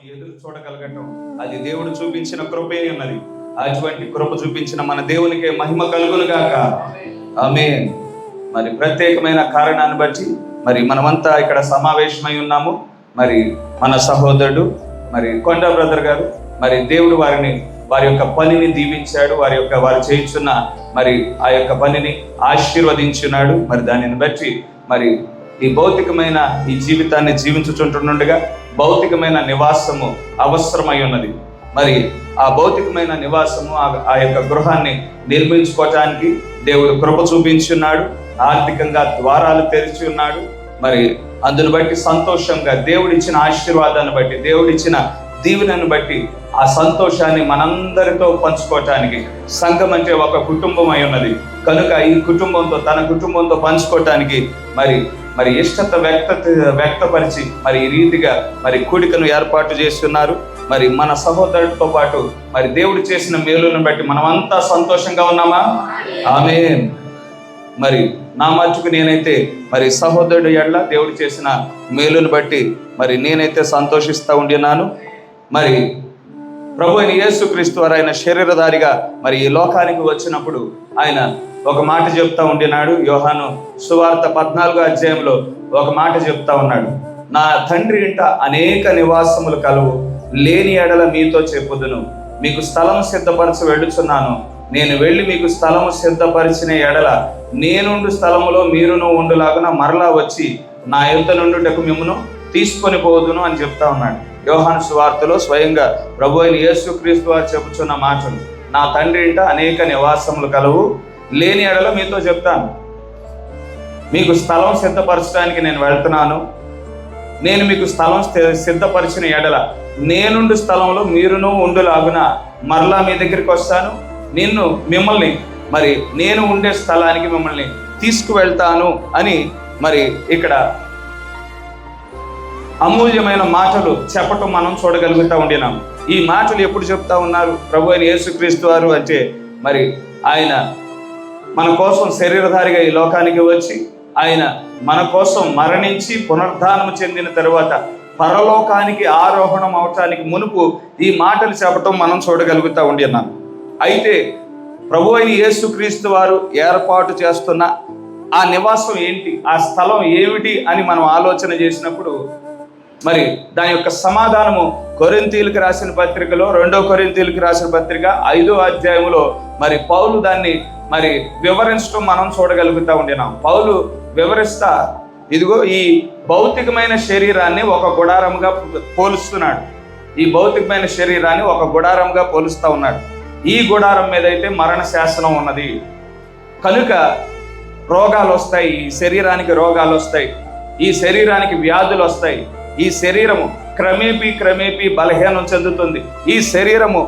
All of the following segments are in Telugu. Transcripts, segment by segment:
ఎదురు చూడగలగటం అది దేవుడు చూపించిన కృపే ఉన్నది. అటువంటి కృప చూపించిన మన దేవునికి మహిమ కలుగును గాక. ఆమేన్. మరి ప్రత్యేకమైన కారణాన్ని బట్టి మరి మనమంతా ఇక్కడ సమావేశమై ఉన్నాము. మరి మన సహోదరుడు మరి కొండ బ్రదర్ గారు మరి దేవుడు వారి యొక్క పనిని దీవించాడు. వారు చేయించున్న మరి ఆ యొక్క పనిని ఆశీర్వదించున్నాడు. మరి దానిని బట్టి మరి ఈ భౌతికమైన ఈ జీవితాన్ని జీవించుచుంటుండగా భౌతికమైన నివాసము అవసరమై ఉన్నది. మరి ఆ భౌతికమైన నివాసము ఆ యొక్క గృహాన్ని నిర్మించుకోవటానికి దేవుడు కృప చూపించున్నాడు. ఆర్థికంగా ద్వారాలు తెరిచి ఉన్నాడు. మరి అందును బట్టి సంతోషంగా దేవుడిచ్చిన ఆశీర్వాదాన్ని బట్టి దేవుడిచ్చిన దీవెనను బట్టి ఆ సంతోషాన్ని మనందరితో పంచుకోవటానికి సంఘం అంటే ఒక కుటుంబం అయి ఉన్నది కనుక ఈ కుటుంబంతో తన కుటుంబంతో పంచుకోవటానికి మరి ఇష్టత వ్యక్తపరిచి మరి ఈ రీతిగా మరి కూడికను ఏర్పాటు చేస్తున్నారు. మరి మన సహోదరుడితో పాటు మరి దేవుడు చేసిన మేలులను బట్టి మనమంతా సంతోషంగా ఉన్నామా? ఆమేన్. మరి నా మట్టుకు నేనైతే మరి సహోదరుడు ఎడ్ల దేవుడు చేసిన మేలును బట్టి మరి నేనైతే సంతోషిస్తూ ఉండినాను. మరి ప్రభు అయిన యేసుక్రీస్తు వారు ఆయన శరీరధారిగా మరి ఈ లోకానికి వచ్చినప్పుడు ఆయన ఒక మాట చెప్తా ఉండినాడు. యోహాను సువార్త 14వ అధ్యాయంలో ఒక మాట చెప్తా ఉన్నాడు. నా తండ్రి ఇంట అనేక నివాసములు కలవు, లేని ఎడల మీతో చెప్పుదును. మీకు స్థలం సిద్ధపరచి వెళ్ళుచున్నాను. నేను వెళ్ళి మీకు స్థలము సిద్ధపరిచిన ఎడల నేనుండు స్థలములో మీరును ఉండులాగున మరలా వచ్చి నా యొద్ద నుండుటకు మిమ్మును తీసుకొని పోదును అని చెప్తా ఉన్నాడు. యోహాను సువార్తలో స్వయంగా ప్రభు అయిన యేసుక్రీస్తు వారు చెప్పుచున్న మాటలు. నా తండ్రి ఇంట అనేక నివాసములు కలవు, లేని ఎడల మీతో చెప్తాను. మీకు స్థలం సిద్ధపరచడానికి నేను వెళ్తున్నాను. నేను మీకు స్థలం సిద్ధపరిచిన ఎడల నేనుండు స్థలంలో మీరును ఉండులాగున మరలా మీ దగ్గరికి వస్తాను. మిమ్మల్ని మరి నేను ఉండే స్థలానికి మిమ్మల్ని తీసుకువెళ్తాను అని మరి ఇక్కడ అమూల్యమైన మాటలు చెప్పటం మనం చూడగలుగుతూ ఉండినాం. ఈ మాటలు ఎప్పుడు చెప్తా ఉన్నారు ప్రభు అయిన యేసుక్రీస్తు వారు అంటే మరి ఆయన మన కోసం శరీరధారిగా ఈ లోకానికి వచ్చి ఆయన మన కోసం మరణించి పునరుద్ధానం చెందిన తరువాత పరలోకానికి ఆరోహణం అవటానికి మునుపు ఈ మాటలు చెప్పటం మనం చూడగలుగుతూ ఉండినాం. అయితే ప్రభు అయిన యేసుక్రీస్తు వారు ఏర్పాటు చేస్తున్న ఆ నివాసం ఏంటి, ఆ స్థలం ఏమిటి అని మనం ఆలోచన చేసినప్పుడు మరి దాని యొక్క సమాధానము కొరింథీయులకు రాసిన పత్రికలో 2వ కొరింథీయులకు రాసిన పత్రిక 5వ అధ్యాయంలో మరి పౌలు దాన్ని మరి వివరించడం మనం చూడగలుగుతూ ఉండినాం. పౌలు వివరిస్తా ఇదిగో ఈ భౌతికమైన శరీరాన్ని ఒక గుడారంగా పోలుస్తున్నాడు. ఈ భౌతికమైన శరీరాన్ని ఒక గుడారంగా పోలుస్తూ ఉన్నాడు. ఈ గుడారం మీద అయితే మరణ శాసనం ఉన్నది కనుక రోగాలు వస్తాయి, ఈ శరీరానికి రోగాలు వస్తాయి, ఈ శరీరానికి వ్యాధులు వస్తాయి. ఈ శరీరము క్రమేపీ బలహీనం చెందుతుంది. ఈ శరీరము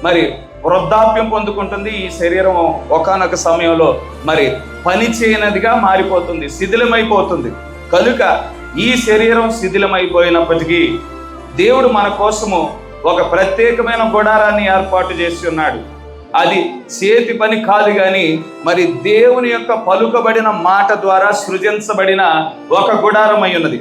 మరి వృద్ధాప్యం పొందుకుంటుంది. ఈ శరీరము ఒకానొక సమయంలో మరి పని చేయనదిగా మారిపోతుంది, శిథిలమైపోతుంది. కనుక ఈ శరీరం శిథిలమైపోయినప్పటికీ దేవుడు మన కోసము ఒక ప్రత్యేకమైన గుడారాన్ని ఏర్పాటు చేసి ఉన్నాడు. అది చేతి పని కాదు కానీ మరి దేవుని యొక్క పలుకబడిన మాట ద్వారా సృజించబడిన ఒక గుడారం అయి ఉన్నది.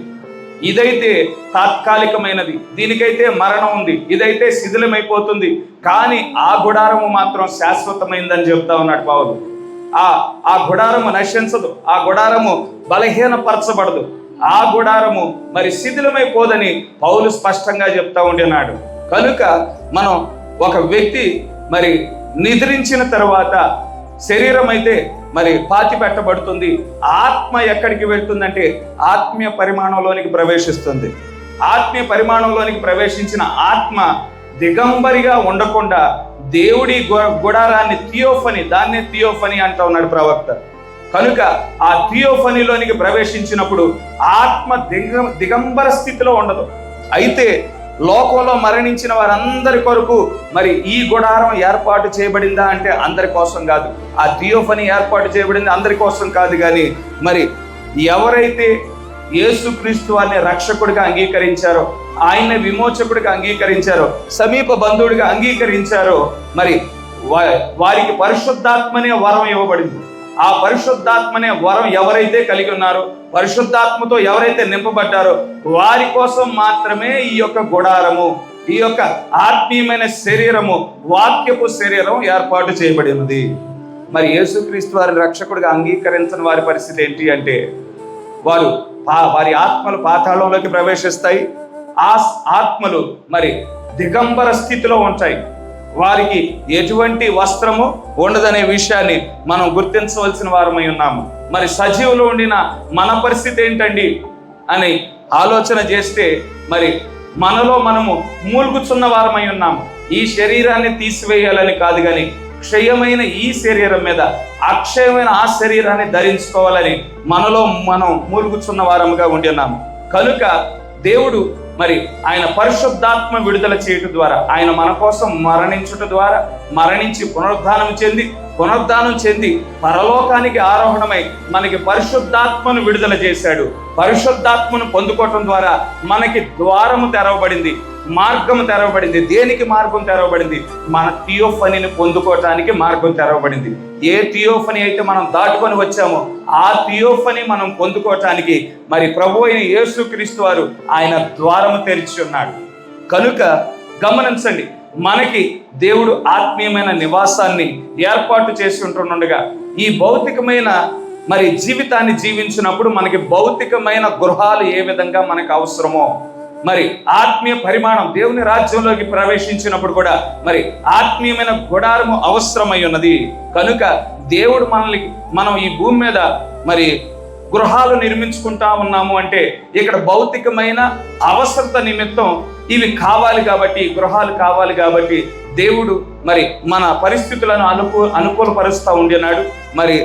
ఇదైతే తాత్కాలికమైనది, దీనికైతే మరణం ఉంది, ఇదైతే శిథిలమైపోతుంది. కానీ ఆ గుడారము మాత్రం శాశ్వతమైందని చెప్తా ఉన్నాడు పౌలు. ఆ గుడారము నశించదు, ఆ గుడారము బలహీనపరచబడదు, ఆ గుడారము మరి శిథిలమైపోదని పౌలు స్పష్టంగా చెప్తా ఉంటున్నాడు. కనుక మనం ఒక వ్యక్తి మరి నిద్రించిన తర్వాత శరీరం అయితే మరి పాతి పెట్టబడుతుంది. ఆత్మ ఎక్కడికి వెళ్తుందంటే ఆత్మీయ పరిమాణంలోనికి ప్రవేశిస్తుంది. ఆత్మీయ పరిమాణంలోనికి ప్రవేశించిన ఆత్మ దిగంబరిగా ఉండకుండా దేవుడి గుడారాన్ని దాన్నే థియోఫనీ అంటా ఉన్నాడు ప్రవక్త. కనుక ఆ థియోఫనీలోనికి ప్రవేశించినప్పుడు ఆత్మ దిగంబర స్థితిలో ఉండదు. అయితే లోకంలో మరణించిన వారందరి కొరకు మరి ఈ గుడారం ఏర్పాటు చేయబడిందా అంటే అందరి కోసం కాదు. ఆ థియోఫనీ ఏర్పాటు చేయబడింది అందరి కోసం కాదు. కానీ మరి ఎవరైతే యేసుక్రీస్తు వారిని రక్షకుడిగా అంగీకరించారో, ఆయన విమోచకుడిగా అంగీకరించారో, సమీప బంధువుడిగా అంగీకరించారో మరి వారికి పరిశుద్ధాత్మనే వరం ఇవ్వబడింది. ఆ పరిశుద్ధాత్మనే వరం ఎవరైతే కలిగి ఉన్నారో, పరిశుద్ధాత్మతో ఎవరైతే నింపబడ్డారో వారి కోసం మాత్రమే ఈ యొక్క గుడారము ఈ యొక్క ఆత్మీయమైన శరీరము వాక్యపు శరీరం ఏర్పాటు చేయబడి ఉన్నది. మరి యేసుక్రీస్తు వారి రక్షకుడిగా అంగీకరించని వారి పరిస్థితి ఏంటి అంటే, వారి ఆత్మలు పాతాళంలోకి ప్రవేశిస్తాయి. ఆ ఆత్మలు మరి దిగంబర స్థితిలో ఉంటాయి. వారికి ఎటువంటి వస్త్రము ఉండదనే విషయాన్ని మనం గుర్తించవలసిన వారమై ఉన్నాము. మరి సజీవులు ఉండిన మన పరిస్థితి ఏంటండి అని ఆలోచన చేస్తే, మరి మనలో మనము మూలుగుచున్న వారమై ఉన్నాము. ఈ శరీరాన్ని తీసివేయాలని కాదు, కానీ క్షయమైన ఈ శరీరం మీద అక్షయమైన ఆ శరీరాన్ని ధరించుకోవాలని మనలో మనం మూలుగుచున్న వారముగా ఉండి ఉన్నాము. కనుక దేవుడు మరి ఆయన పరిశుద్ధాత్మ విడుదల చేయటం ద్వారా, ఆయన మన కోసం మరణించుట ద్వారా, మరణించి పునరుద్ధానం చెంది పరలోకానికి ఆరోహణమై మనకి పరిశుద్ధాత్మను విడుదల చేశాడు. పరిశుద్ధాత్మను పొందుకోవటం ద్వారా మనకి ద్వారము తెరవబడింది, మార్గము తెరవబడింది. దేనికి మార్గం తెరవబడింది? మన థియోఫనీని పొందుకోవటానికి మార్గం తెరవబడింది. ఏ థియోఫనీ అయితే మనం దాటుకొని వచ్చామో ఆ థియోఫనీ మనం పొందుకోవటానికి మరి ప్రభు అయిన యేసుక్రీస్తు వారు ఆయన ద్వారము తెరిచి ఉన్నాడు. కనుక గమనించండి, మనకి దేవుడు ఆత్మీయమైన నివాసాన్ని ఏర్పాటు చేసి ఉంటుండగా, ఈ భౌతికమైన మరి జీవితాన్ని జీవించినప్పుడు మనకి భౌతికమైన గృహాలు ఏ విధంగా మనకు అవసరమో, మరి ఆత్మీయ పరిమాణం దేవుని రాజ్యంలోకి ప్రవేశించినప్పుడు కూడా మరి ఆత్మీయమైన గుడారము అవసరమై ఉన్నది. కనుక దేవుడు మనం ఈ భూమి మీద మరి గృహాలు నిర్మించుకుంటా ఉన్నాము అంటే, ఇక్కడ భౌతికమైన అవసరత నిమిత్తం ఇవి కావాలి కాబట్టి, గృహాలు కావాలి కాబట్టి దేవుడు మరి మన పరిస్థితులను అనుకూలపరుస్తూ ఉండినాడు. మరి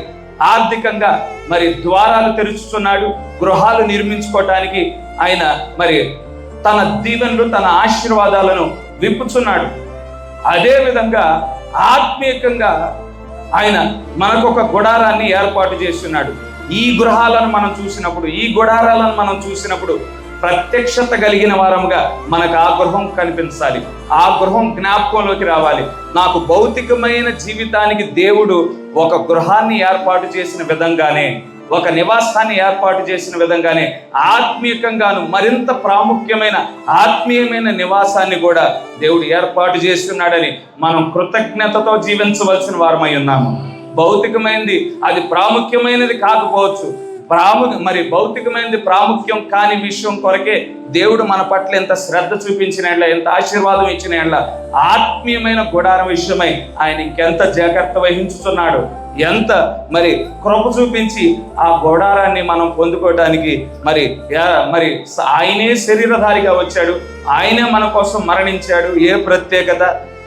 ఆర్థికంగా మరి ద్వారాలు తెరుచుతున్నాడు. గృహాలు నిర్మించుకోవటానికి ఆయన మరి తన దీవెనలు, తన ఆశీర్వాదాలను విప్పుచున్నాడు. అదే విధంగా ఆత్మీయంగా ఆయన మనకొక గుడారాన్ని ఏర్పాటు చేస్తున్నాడు. ఈ గృహాలను మనం చూసినప్పుడు, ఈ గుడారాలను మనం చూసినప్పుడు ప్రత్యక్షత కలిగిన వారముగా మనకు ఆ గృహం కనిపించాలి, ఆ గృహం జ్ఞాపకంలోకి రావాలి. నాకు భౌతికమైన జీవితానికి దేవుడు ఒక గృహాన్ని ఏర్పాటు చేసిన విధంగానే, ఒక నివాసాన్ని ఏర్పాటు చేసిన విధంగానే ఆత్మీయంగాను మరింత ప్రాముఖ్యమైన ఆత్మీయమైన నివాసాన్ని కూడా దేవుడు ఏర్పాటు చేస్తున్నాడని మనం కృతజ్ఞతతో జీవించవలసిన వారమై ఉన్నాము. భౌతికమైనది అది ప్రాముఖ్యమైనది కాకపోవచ్చు, మరి భౌతికమైనది ప్రాముఖ్యం కాని విషయం కొరకే దేవుడు మన పట్ల ఎంత శ్రద్ధ చూపించిన, ఎంత ఆశీర్వాదం ఇచ్చిన, ఆత్మీయమైన గుడారం విషయమై ఆయన ఇంకెంత జాగ్రత్త వహించుతున్నాడు, ఎంత మరి కృప చూపించి ఆ గుడారాన్ని మనం పొందుకోవడానికి మరి ఆయనే శరీరధారిగా వచ్చాడు, ఆయనే మన కోసం మరణించాడు. ఏ ప్రత్యేకత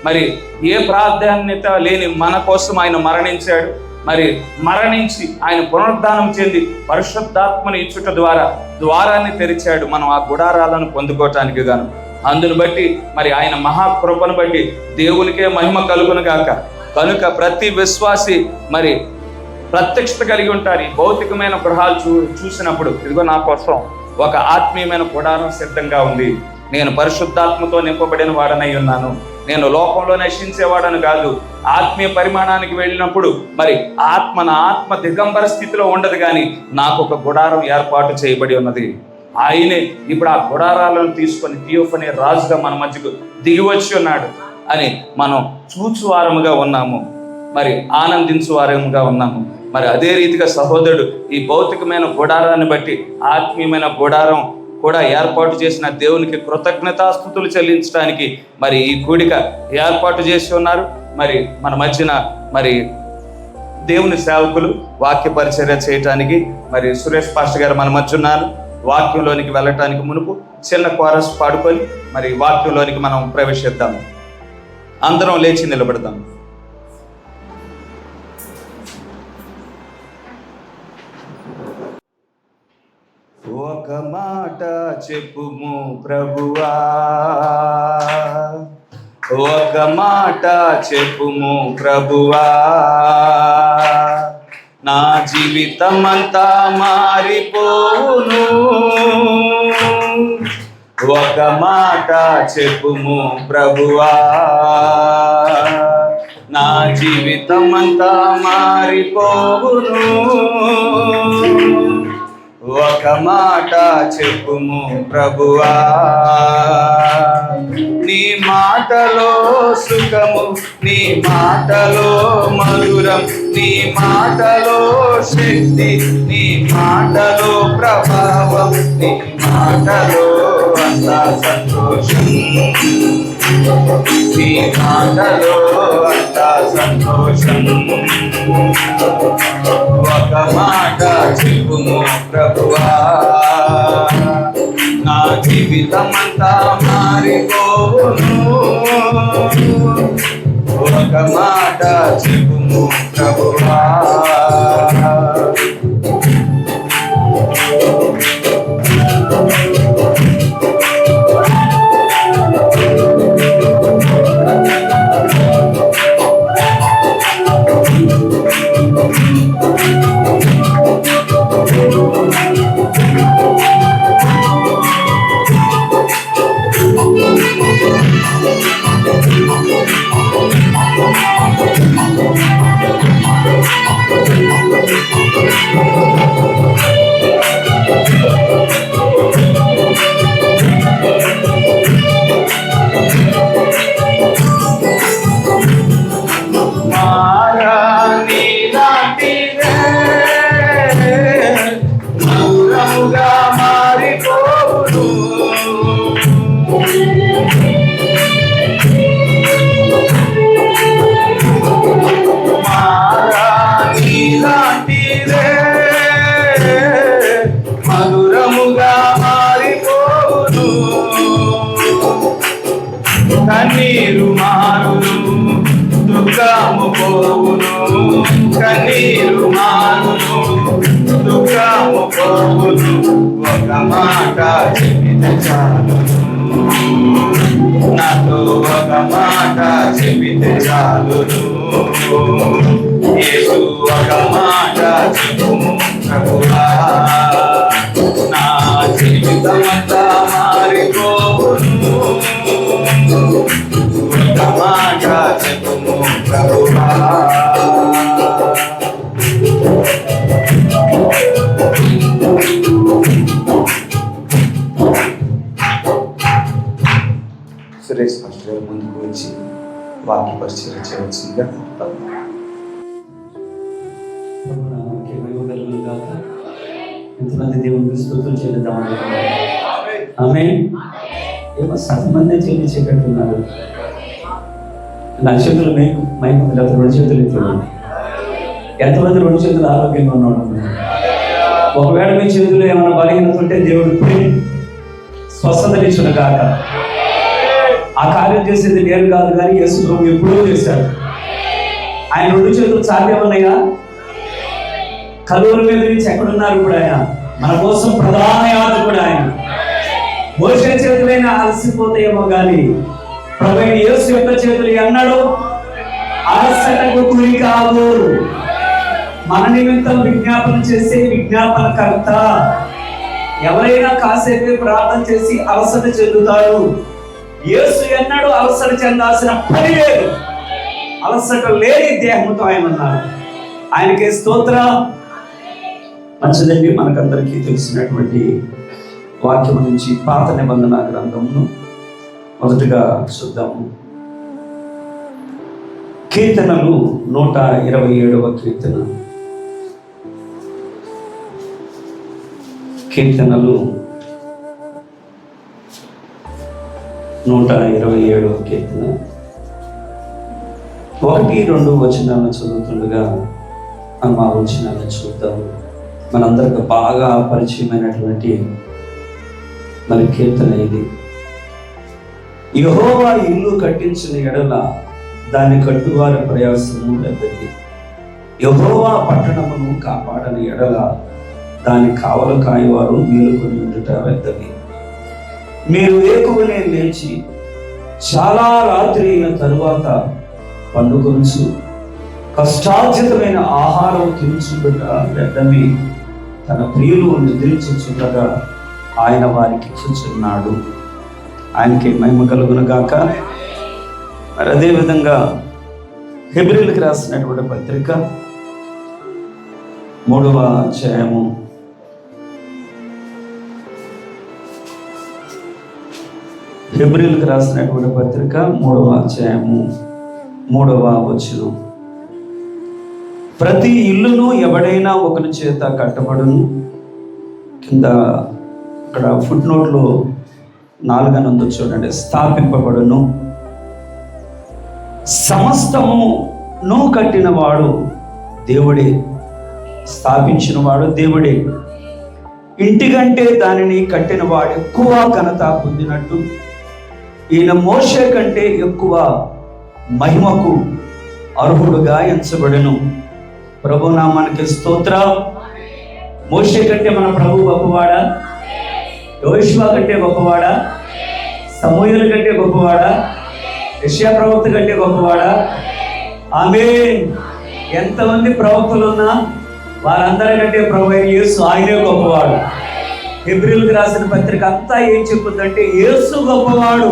మరి ఏ ప్రాధాన్యత లేని మన కోసం ఆయన మరణించాడు. మరి మరణించి ఆయన పునరుద్ధానం చెంది పరిశుద్ధాత్మని ఇచ్చుట ద్వారా ద్వారాన్ని తెరిచాడు మనం ఆ గుడారాలను పొందుకోవటానికి గాను. అందును బట్టి మరి ఆయన మహాకృపను బట్టి దేవునికే మహిమ కలుగును గాక. కనుక ప్రతి విశ్వాసి మరి ప్రత్యక్షత కలిగి ఉంటారు. ఈ భౌతికమైన గృహాలు చూసినప్పుడు, ఇదిగో నా కోసం ఒక ఆత్మీయమైన గుడారం సిద్ధంగా ఉంది, నేను పరిశుద్ధాత్మతో నింపబడిన వాడనై ఉన్నాను, నేను లోకంలో నశించేవాడను కాదు. ఆత్మీయ పరిమాణానికి వెళ్ళినప్పుడు మరి నా ఆత్మ దిగంబర స్థితిలో ఉండదు, కానీ నాకు ఒక గుడారం ఏర్పాటు చేయబడి ఉన్నది. ఆయనే ఇప్పుడు ఆ గుడారాలను తీసుకొని థియోఫనీ రాజుగా మన మధ్యకు దిగివచ్చి ఉన్నాడు అని మనం చూచువారముగా ఉన్నాము, మరి ఆనందించువారముగా ఉన్నాము. మరి అదే రీతిగా సహోదరుడు ఈ భౌతికమైన గుడారాన్ని బట్టి ఆత్మీయమైన గుడారం కూడా ఏర్పాటు చేసిన దేవునికి కృతజ్ఞతాస్తుతులు చెల్లించడానికి మరి ఈ కూడిక ఏర్పాటు చేసి ఉన్నారు. మరి మన మధ్యన మరి దేవుని సేవకులు వాక్య పరిచర్య చేయటానికి మరి సురేష్ పాస్టర్ గారు మన మధ్య ఉన్నారు. వాక్యంలోనికి వెళ్ళటానికి మునుపు చిన్న కోరస్ పాడుకొని మరి వాక్యంలోనికి మనం ప్రవేశిద్దాం. అందరం లేచి నిలబడదాం. ఒక మాట చెప్పుము ప్రభువా, ఒక మాట చెప్పుము ప్రభువా, నా జీవితం అంతా మారిపోవును. ఒక మాట చెప్పుము ప్రభువా, నా జీవితం అంతా మారిపోవును. ఒక మాట చెప్పుము ప్రభువా, నీ మాటలో సుఖము, నీ మాటలో మధురం, నీ మాటలో శక్తి, నీ మాటలో ప్రభావం, నీ మాటలో అంతా సంతోషం, నీ మాటలో అంతా సంతోషం. ఒక మాట చెప్పుము ప్రభువా, నా జీవితమంతా మారిపోవును. ఒక మాట చెప్పుము ప్రభువా. కన్నీరు మారును, దుఃఖము పోవును, కన్నీరు మారును, దుఃఖము పోవును. ఒక మాట చెబితే చాలును, నాతో ఒక మాట చెబితే చాలును. యేసు ఒక మాట చెప్పుము ప్రభువా, నా జీవితమంతా మారిపోవును. ఒక మాట చెప్పుము ప్రభువా. సురేష్ మాస్టర్ గారు ముందుకు వచ్చి వాక్య పరిచయం చేయవలసిందిగా ఎంతమంది దేవునికి స్తుతులు చెల్లిద్దామని. ఆమేన్. ఏమో సగమందే చెల్లించేటట్టున్నారు. నా చేతులు మైకుంది, లేకపోతే 2 చేతులు ఎత్తున్నారు. ఎంతమంది 2 చేతులు ఆరోగ్యంగా ఉన్నాడు? ఒకవేళ మీ చేతులు ఏమైనా బలహీనత ఉంటే దేవుడు స్వస్థతనిచ్చును కాక. ఆ కార్యం చేసేది నేను కాదు, కానీ యేసు ప్రభు ఎప్పుడూ చేశాడు. ఆయన 2 చేతులు సాధ్యమన్నాయా? కలువరి మీద నుంచి ఎక్కడున్నారు ఇప్పుడు ఆయన? మన కోసం ప్రధాన యాజకుడు ఆయన. మోషే చేతులైనా అలసిపోతాయేమో కానీ ప్రభువైన యేసు యొక్క చేతులు ఎన్నడూ అలసటకు గురి కాదు. మన నిమిత్తం విజ్ఞాపన చేసే విజ్ఞాపనకర్త. ఎవరైనా కాసేపే ప్రార్థన చేసి అలసట చెందుతారు. యేసు ఎన్నడూ అలసట చెందాల్సిన పని లేదు. అలసట లేని దేహంతో ఆయన ఉన్నారు. ఆయనకే స్తోత్రం. మంచిదండి. మనకందరికీ తెలిసినటువంటి వాక్యం నుంచి పాత నిబంధన గ్రంథమును మొదటగా చూద్దాము. కీర్తనలు 127వ కీర్తన. కీర్తనలు 127వ కీర్తన 1-2 వచనాలను చదువుతుండగా ఆ వచనాలను చూద్దాము. మనందరికి బాగా పరిచయమైనటువంటి మరి కీర్తన ఇది. యెహోవా ఇల్లు కట్టించిన ఎడల దాని కట్టువారి ప్రయాసము పెద్దది. యెహోవా పట్టణమును కాపాడని ఎడల దాని కావలు కాయవారు మేలుకొని ఉండుట పెద్దది. మీరు వేకువనే లేచి చాలా రాత్రి అయిన తరువాత పండుకొనుచు కష్టార్జితమైన ఆహారం తినుచుండుట పెద్దమి. తన ప్రియులు నిద్రించుచుండగా ఆయన వారికి ఇచ్చుచున్నాడు. ఆయనకి మహిమ కలుగును గాక. మరి అదేవిధంగా హెబ్రీయులకు రాసినటువంటి పత్రిక 3వ అధ్యాయము హెబ్రీయులకు రాసినటువంటి పత్రిక 3వ అధ్యాయము 3వ వచనం. ప్రతి ఇల్లును ఎవడైనా ఒకరి చేత కట్టబడును. కింద ఇక్కడ ఫుట్ నోట్లో 4 అని ఉందో చూడండి. స్థాపింపబడును. సమస్తమును కట్టిన వాడు దేవుడే, స్థాపించిన వాడు దేవుడే. ఇంటికంటే దానిని కట్టిన వాడు ఎక్కువ ఘనత పొందినట్టు ఈయన మోషే కంటే ఎక్కువ మహిమకు అర్హుడుగా ఎంచబడెను. ప్రభు నామానికి స్తోత్రం. మోషే కంటే మన ప్రభు గొప్పవాడా? యోషువ కంటే గొప్పవాడా? సమూయేలు కంటే గొప్పవాడా? యెషయా ప్రవక్త కంటే గొప్పవాడా? ఆమేన్. ఎంతమంది ప్రవక్తలు ఉన్నా వారందరికంటే ప్రభు అయిన యేసు ఆయనే గొప్పవాడు. హెబ్రీయులకు రాసిన పత్రిక అంతా ఏం చెప్పుతుందంటే యేసు గొప్పవాడు.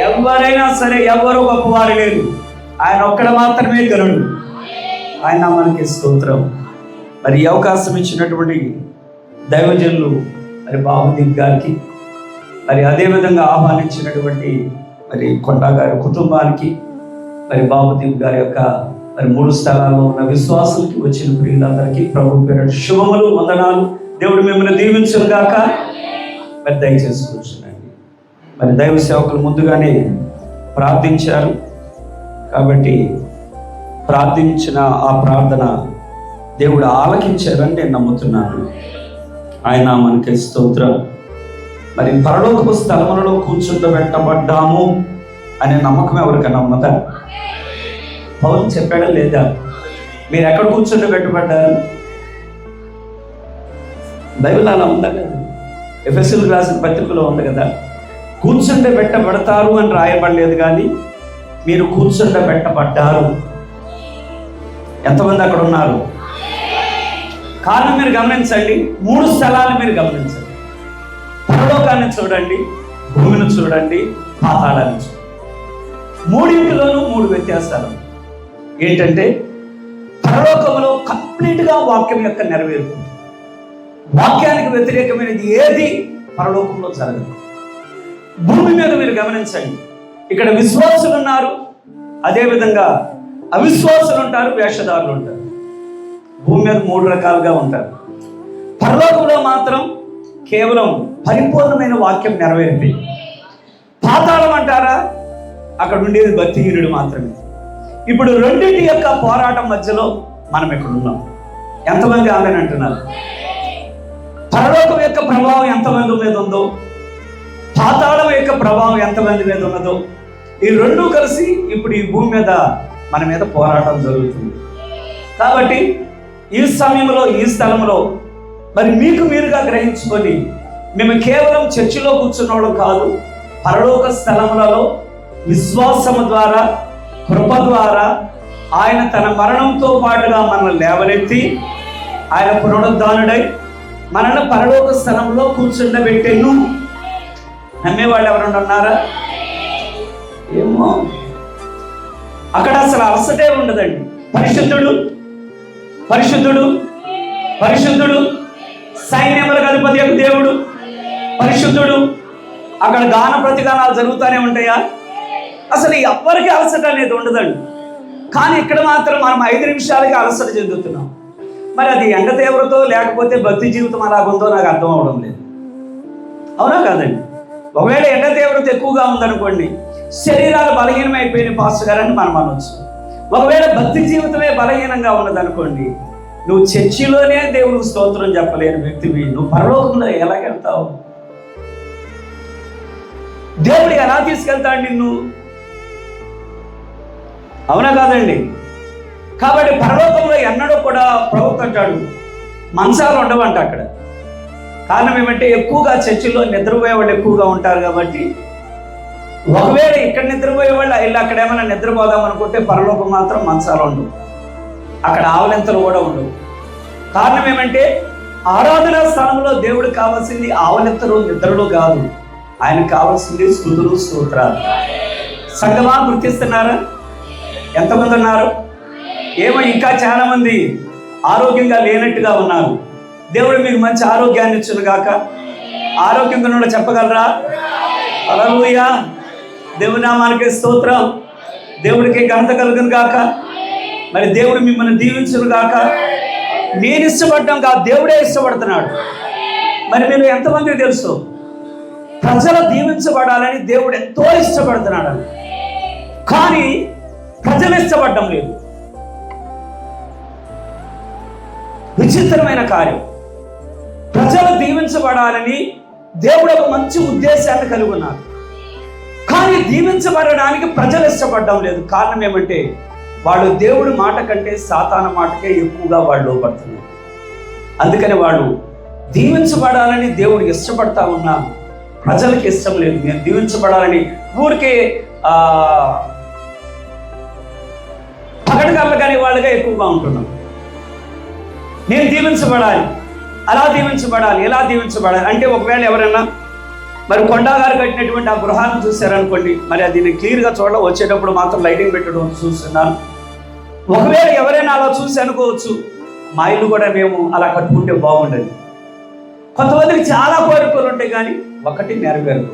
ఎవరైనా సరే ఎవరు గొప్పవారు లేరు, ఆయన ఒక్కడ మాత్రమే గనుడు. ఆయన మనకి స్తోత్రం. మరి ఈ అవకాశం ఇచ్చినటువంటి దైవజనులు మరి బాబుదీప్ గారికి, మరి అదేవిధంగా ఆహ్వానించినటువంటి మరి కొండా గారి కుటుంబానికి, మరి బాబుదీప్ గారి యొక్క మరి 3 స్థలాల్లో ఉన్న విశ్వాసులకి, వచ్చిన ప్రియులందరికీ ప్రభు పేరు శుభములు, వందనాలు. దేవుడు మిమ్మల్ని దీవించును గాక. మరి దయచేసి కూర్చునండి. మరి దైవ సేవకులు ముందుగానే ప్రార్థించారు కాబట్టి ప్రార్థించిన ఆ ప్రార్థన దేవుడు ఆలకించారని నేను నమ్ముతున్నాను. ఆయన మనకి స్తోత్రం. మరి పరలోకపు స్థలములలో కూర్చుండబెట్టబడ్డాము అనే నమ్మకం ఎవరికైనా ఉన్నదా? పౌలు చెప్పాడా లేదా? మీరు ఎక్కడ కూర్చుండబెట్టబడ్డారు? బైబిల్ అలా ఉందా కదా? ఎఫెసీయులకు రాసిన పత్రికలో ఉంది కదా, కూర్చుండబెట్టబడతారు అని రాయబడలేదు, కానీ మీరు కూర్చుండబెట్టబడ్డారు. ఎంతమంది అక్కడ ఉన్నారు? కారణం మీరు గమనించండి. 3 స్థలాలు మీరు గమనించండి. పరలోకాన్ని చూడండి, భూమిని చూడండి, పాతాళాన్ని చూడండి. 3 వ్యత్యాసాలు ఏంటంటే, పరలోకంలో కంప్లీట్గా వాక్యం యొక్క నెరవేర్పు. వాక్యానికి వ్యతిరేకమైనది ఏది పరలోకంలో జరగదు. భూమి మీద మీరు గమనించండి, ఇక్కడ విశ్వాసులు ఉన్నారు, అదేవిధంగా అవిశ్వాసులు ఉంటారు, వేషధారులు ఉంటారు. భూమి మీద 3 రకాలుగా ఉంటారు. పరలోకంలో మాత్రం కేవలం పరిపూర్ణమైన వాక్యం నెరవేర్పి. పాతాళం అంటారా? అక్కడ ఉండేది భక్తిహీనుడు మాత్రమే. ఇప్పుడు రెండింటి యొక్క పోరాటం మధ్యలో మనం ఇక్కడ ఉన్నాం. ఎంతమంది ఆమెను అంటున్నారు? పరలోకం యొక్క ప్రభావం ఎంతమంది మీద ఉందో, పాతాళం యొక్క ప్రభావం ఎంతమంది మీద ఉన్నదో, ఈ 2 కలిసి ఇప్పుడు ఈ భూమి మీద మన మీద పోరాటం జరుగుతుంది. కాబట్టి ఈ సమయంలో, ఈ స్థలంలో మరి మీకు మీరుగా గ్రహించుకొని, మేము కేవలం చర్చిలో కూర్చున్నవాడు కాదు, పరలోక స్థలములలో విశ్వాసము ద్వారా, కృప ద్వారా ఆయన తన మరణంతో పాటుగా మనల్ని లేవనెత్తి, ఆయన పునరుద్ధానుడై మనల్ని పరలోక స్థలంలో కూర్చుండబెట్టెను. నమ్మేవాళ్ళు ఎవరైనా ఉన్నారా? ఏమో, అక్కడ అసలు అలసటే ఉండదండి. పరిశుద్ధుడు, పరిశుద్ధుడు, పరిశుద్ధుడు, సైన్యములకు అధిపతి యొక్క దేవుడు పరిశుద్ధుడు. అక్కడ గాన ప్రతిగానాలు జరుగుతూనే ఉంటాయా? అసలు ఎవ్వరికి అలసట అనేది ఉండదండి. కానీ ఇక్కడ మాత్రం మనం 5 నిమిషాలకి అలసట చెందుతున్నాం. మరి అది ఎండ తీవ్రతో లేకపోతే భక్తి జీవితం అలాగుందో నాకు అర్థం అవడం లేదు. అవునా కాదండి? ఒకవేళ ఎండ తీవ్రత ఎక్కువగా ఉందనుకోండి, శరీరాలు బలహీనమైపోయిన పాస్టర్ గారని మనం అనొచ్చు. ఒకవేళ భక్తి జీవితమే బలహీనంగా ఉన్నదనుకోండి, నువ్వు చర్చిలోనే దేవుడికి స్తోత్రం చెప్పలేని వ్యక్తివి, నువ్వు పరలోకంలో ఎలాగెళ్తావు? దేవుడు ఎలా తీసుకెళ్తాడు నిన్ను? అవునా కాదండి? కాబట్టి పరలోకంలో ఎన్నడూ కూడా ప్రవక్త అంటాడు మంచాలు ఉండవంట అక్కడ. కారణం ఏమంటే ఎక్కువగా చర్చిలో నిద్రపోయే వాళ్ళు ఎక్కువగా ఉంటారు కాబట్టి, ఒకవేళ ఇక్కడ నిద్రపోయే వాళ్ళు ఇలా అక్కడ ఏమైనా నిద్రపోదాం అనుకుంటే పరలోకం మాత్రం మంచాలు ఉండవు, అక్కడ ఆవలింతలు కూడా ఉండవు. కారణం ఏమంటే ఆరాధనా స్థానంలో దేవుడికి కావాల్సింది ఆవలింతలు, నిద్రలు కాదు. ఆయనకు కావాల్సింది స్తుతులు, స్తోత్రాలు. సంగమా గుర్తిస్తున్నారా? ఎంతమంది ఉన్నారు? ఏమో ఇంకా చాలా మంది ఆరోగ్యంగా లేనట్టుగా ఉన్నారు. దేవుడు మీకు మంచి ఆరోగ్యాన్ని ఇచ్చును గాక. ఆరోగ్యంగా ఉన్న చెప్పగలరా? హల్లెలూయా. దేవుని నామానికి స్తోత్రం. దేవుడికి ఘనత కలుగును గాక. మరి దేవుడు మిమ్మల్ని దీవించును గాక. నేను ఇష్టపడ్డాం కాదు, దేవుడే ఇష్టపడుతున్నాడు. మరి మీరు ఎంతమందికి తెలుసు ప్రజలు దీవించబడాలని దేవుడు ఎంతో ఇష్టపడుతున్నాడు అని, కానీ ప్రజలు ఇష్టపడడం లేదు. విచిత్రమైన కార్యం. ప్రజలు దీవించబడాలని దేవుడు ఒక మంచి ఉద్దేశాన్ని కలిగి ఉన్నారు, కానీ దీవించబడడానికి ప్రజలు ఇష్టపడడం లేదు. కారణం ఏమంటే వాళ్ళు దేవుడి మాట కంటే సాతాను మాటకే ఎక్కువగా వాళ్ళు లోపడుతున్నారు. అందుకని వాళ్ళు దీవించబడాలని దేవుడు ఇష్టపడతా ఉన్నా ప్రజలకి ఇష్టం లేదు. నేను దీవించబడాలని ఊరికే పగడగల్ల కానీ వాళ్ళగా ఎక్కువగా ఉంటున్నాం. నేను దీవించబడాలి, అలా దీవించబడాలి, ఎలా దీవించబడాలి అంటే, ఒకవేళ ఎవరైనా మరి కొండా గారు కట్టినటువంటి ఆ గృహాన్ని చూశారనుకోండి, మరి అది నేను క్లియర్గా చూడడం, వచ్చేటప్పుడు మాత్రం లైటింగ్ పెట్టడం చూస్తున్నాను. ఒకవేళ ఎవరైనా అలా చూసి అనుకోవచ్చు, మా ఇల్లు కూడా మేము అలా కట్టుకుంటే బాగుండదు. కొంతమందికి చాలా కోరికలు ఉంటాయి, కానీ ఒకటి నెరవేరదు.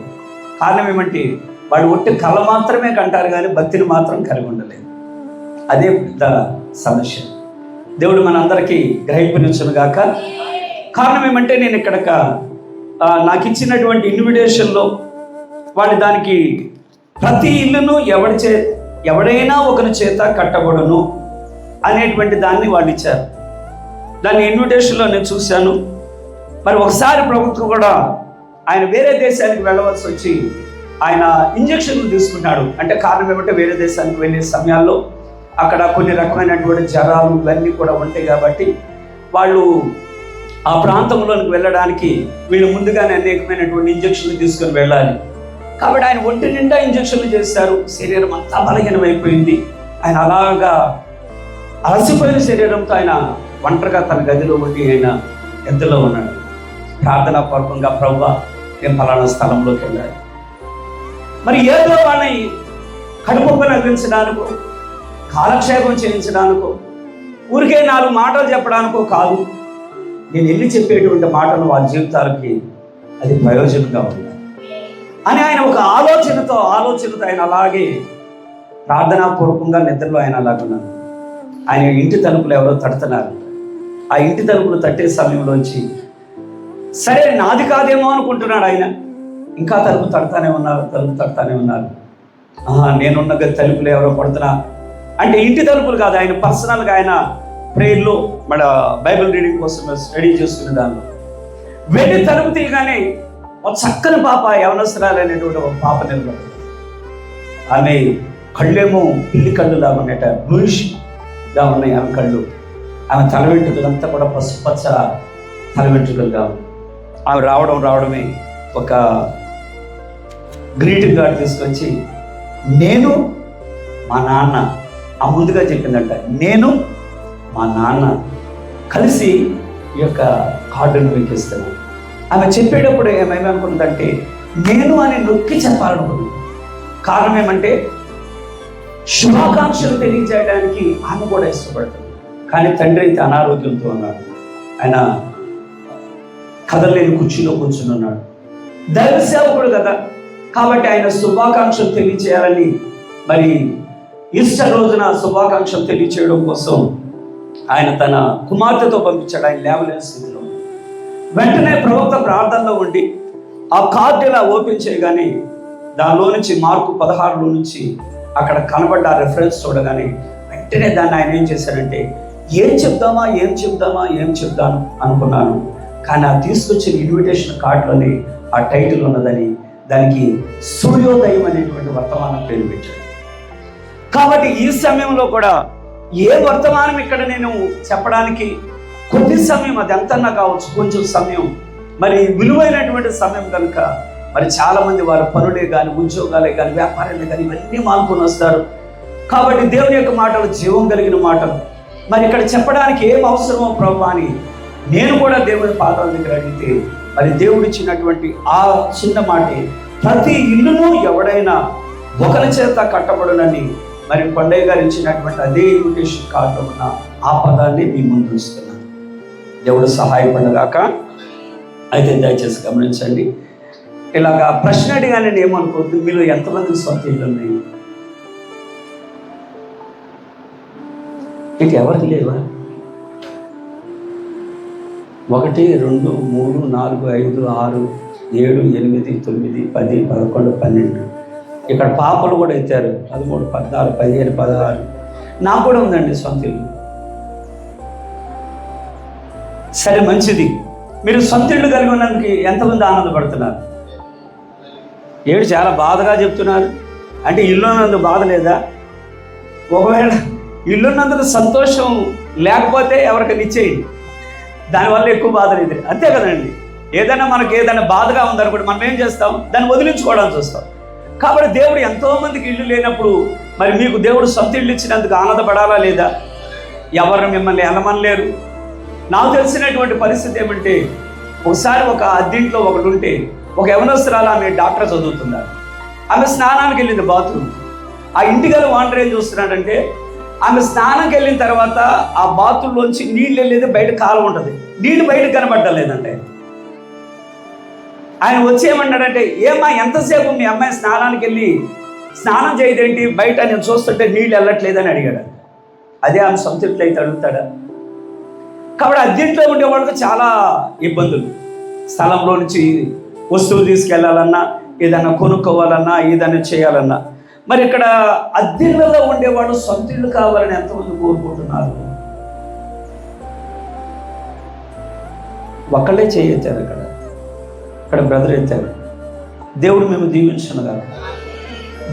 కారణం ఏమంటే వాడు ఒట్టి కళ మాత్రమే కంటారు, కానీ భక్తిని మాత్రం కలిగి ఉండలేదు. అదే పెద్ద సమస్య. దేవుడు మనందరికీ గ్రహింపునిచ్చును గాక. కారణం ఏమంటే నేను ఇక్కడ నాకు ఇచ్చినటువంటి ఇన్విటేషన్లో వాళ్ళు దానికి ప్రతి ఇల్లును ఎవడైనా ఒకరి చేత కట్టబడును అనేటువంటి దాన్ని వాళ్ళు ఇచ్చారు. దాన్ని ఇన్విటేషన్లో నేను చూశాను. మరి ఒకసారి ప్రభుత్వం కూడా ఆయన వేరే దేశానికి వెళ్ళవలసి వచ్చి ఆయన ఇంజక్షన్లు తీసుకున్నాడు. అంటే కారణం ఏమంటే వేరే దేశానికి వెళ్ళే సమయాల్లో అక్కడ కొన్ని రకమైనటువంటి జ్వరాలు ఇవన్నీ కూడా ఉంటాయి, కాబట్టి వాళ్ళు ఆ ప్రాంతంలోనికి వెళ్ళడానికి వీళ్ళు ముందుగానే అనేకమైనటువంటి ఇంజక్షన్లు తీసుకొని వెళ్ళాలి. కాబట్టి ఆయన ఒంటి నిండా ఇంజక్షన్లు చేశారు. శరీరం అంతా బలహీనమైపోయింది. ఆయన అలాగా అలసిపోయిన శరీరంతో ఆయన ఒంటరిగా తన గదిలో ఉండి ఆయన ఎద్దులో ఉన్నాడు. ప్రార్థనా పూర్వకంగా ప్రభువా నేను ఫలానా స్థలంలోకి వెళ్ళాలి. మరి ఏదో వాళ్ళని కడుపుబ్బ నవ్వించడానికో, కాలక్షేపం చేయించడానికో, ఊరికే 4 మాటలు చెప్పడానికో కాదు. నేను వెళ్ళి చెప్పేటువంటి మాటలు వాళ్ళ జీవితాలకి అది ప్రయోజనంగా ఉంది అని ఆయన ఒక ఆలోచనతో ఆయన అలాగే ప్రార్థనాపూర్వకంగా నిద్రలో ఆయన అలాగున్నాను. ఆయన ఇంటి తలుపులు ఎవరో తడుతున్నారు. ఆ ఇంటి తలుపులు తట్టే సమయంలోంచి సరే నాది కాదేమో అనుకుంటున్నాడు ఆయన. ఇంకా తలుపు తడతానే ఉన్నారు. నేనున్న గది తలుపులు ఎవరో కొడుతున్నా అంటే ఇంటి తలుపులు కాదు, ఆయన పర్సనల్గా ఆయన ప్రేయర్లో మన బైబిల్ రీడింగ్ కోసం స్టడీ చేసుకునే దానిలో వెళ్ళి తలుపు తీయగానే ఒక చక్కని పాప, యవనస్తురాలైనటువంటి ఒక పాప నిలబడింది. ఆమె కళ్ళేమో పిల్లి కళ్ళు లాగా ఉన్నాయట, బ్లూయిష్గా ఉన్నాయి ఆమె కళ్ళు. ఆమె తల వెంట్రుకలంతా కూడా పసుపచ్చ తల వెంట్రుకలుగా. ఆమె రావడమే ఒక గ్రీటింగ్ కార్డు తీసుకొచ్చి నేను మా నాన్న, ఆ ముందుగా చెప్పిందంట, నేను మా నాన్న కలిసి ఈ యొక్క కార్డును వెక్కిస్తున్నాను. ఆమె చెప్పేటప్పుడు ఏమేమనుకుందంటే నేను అని నొక్కి చెప్పాలనుకుంది. కారణం ఏమంటే శుభాకాంక్షలు తెలియజేయడానికి ఆమె కూడా ఇష్టపడుతుంది. కానీ తండ్రి అయితే అనారోగ్యంతో ఉన్నాడు. ఆయన కదలేని కుర్చీలో కూర్చుని ఉన్నాడు. దైవ సేవకుడు కదా, కాబట్టి ఆయన శుభాకాంక్షలు తెలియజేయాలని మరి ఈస్టర్ రోజున శుభాకాంక్షలు తెలియచేయడం కోసం ఆయన తన కుమార్తెతో పంపించాడు. ఆయన లేవలేని స్థితిలో వెంటనే ప్రవక్త ప్రార్థనలో ఉండి ఆ కార్డు ఇలా ఓపెన్ చేయగానే దానిలో నుంచి మార్కు 16లో నుంచి అక్కడ కనబడ్డ ఆ రెఫరెన్స్ చూడగానే వెంటనే దాన్ని ఆయన ఏం చేశాడంటే ఏం చెప్దాను అనుకున్నాను. కానీ ఆ తీసుకొచ్చిన ఇన్విటేషన్ కార్డులోనే ఆ టైటిల్ ఉన్నదని దానికి సూర్యోదయం అనేటువంటి వర్తమానం పేరు పెట్టాడు. కాబట్టి ఈ సమయంలో కూడా ఏ వర్తమానం ఇక్కడ నేను చెప్పడానికి కొద్ది సమయం, అది ఎంతన్నా కావచ్చు, కొంచెం సమయం, మరి విలువైనటువంటి సమయం కనుక మరి చాలామంది వారి పనులే కానీ, ఉద్యోగాలే కానీ, వ్యాపారాలే కానీ ఇవన్నీ మానుకొని వస్తారు. కాబట్టి దేవుని యొక్క మాటలు జీవం కలిగిన మాటలు మరి ఇక్కడ చెప్పడానికి ఏం అవసరమో ప్రభు అని నేను కూడా దేవుని పాదాల దగ్గర అడిగితే మరి దేవుడు ఇచ్చినటువంటి ఆ చిన్న మాటే ప్రతి ఇల్లును ఎవడైనా ఒకరి చేత కట్టబడునని మరి కొండయ్య గారు ఇచ్చినటువంటి అదే ఇన్విటేషన్ కార్డులో ఉన్న ఆ పదాన్ని మీ ముందు ఉంచుతున్నాను. దేవుడు సహాయపడగాక. అయితే దయచేసి గమనించండి, ఇలాగా ప్రశ్న అడిగానే ఏమనుకోవద్దు, మీలో ఎంతమందికి సొంత ఇల్లు ఉన్నాయి? ఇక ఎవరికి లేవా? 1 2 3 4 5 6 7 8 9 10 11 12 ఇక్కడ పాపలు కూడా ఎత్తారు. 13 14 15 16. నాకు కూడా ఉందండి సొంత ఇల్లు. సరే, మంచిది. మీరు సొంత ఇల్లు కలిగి ఉన్నందుకు ఎంతమంది ఆనందపడుతున్నారు? ఏడు చాలా బాధగా చెప్తున్నారు. అంటే ఇల్లు ఉన్నందుకు బాధ లేదా? ఒకవేళ ఇల్లున్నందుకు సంతోషం లేకపోతే ఎవరికైనా ఇచ్చేయండి, దానివల్ల ఎక్కువ బాధ లేదు. అంతే కదండి. మనకి ఏదైనా బాధగా ఉందనుకోండి, మనం ఏం చేస్తాం? దాన్ని వదిలించుకోవడానికి చూస్తాం. కాబట్టి దేవుడు ఎంతోమందికి ఇల్లు లేనప్పుడు మరి మీకు దేవుడు సొంత ఇల్లు ఇచ్చినందుకు ఆనందపడాలా లేదా? ఎవరు మిమ్మల్ని అనమనలేరు. నాకు తెలిసినటువంటి పరిస్థితి ఏమంటే, ఒకసారి ఒక అద్దెంట్లో ఒకటి ఉంటే, ఒక యవనస్తురాలు, ఆమె డాక్టర్ చదువుతున్నారు. ఆమె స్నానానికి వెళ్ళింది బాత్రూమ్. ఆ ఇంటిగల వాండర్ ఏం చూస్తున్నాడంటే, ఆమె స్నానంకి వెళ్ళిన తర్వాత ఆ బాత్రూంలోంచి నీళ్ళు వెళ్ళేది బయట కాలం ఉంటుంది, నీళ్ళు బయట కనబడలేదంటే ఆయన వచ్చి ఏమన్నాడంటే, ఏమా ఎంతసేపు మీ అమ్మాయి స్నానానికి వెళ్ళి స్నానం చేయదేంటి, బయట నేను చూస్తుంటే నీళ్ళు వెళ్ళట్లేదని అడిగాడు. అదే ఆమె సొంత ఇంట్లో అయితే అడుగుతాడా? కాబట్టి అద్దెంట్లో ఉండేవాళ్ళకి చాలా ఇబ్బందులు. స్థలంలో నుంచి వస్తువులు తీసుకెళ్లాలన్నా, ఏదైనా కొనుక్కోవాలన్నా, ఏదైనా చేయాలన్నా. మరి ఇక్కడ అద్దెళ్ళలో ఉండేవాడు సొంత ఇల్లు కావాలని ఎంతమంది కోరుకుంటున్నారు? ఒకళ్ళే చేయొచ్చారు. ఇక్కడ బ్రదర్ ఎత్తారు. దేవుడు మేము దీవించునుగా.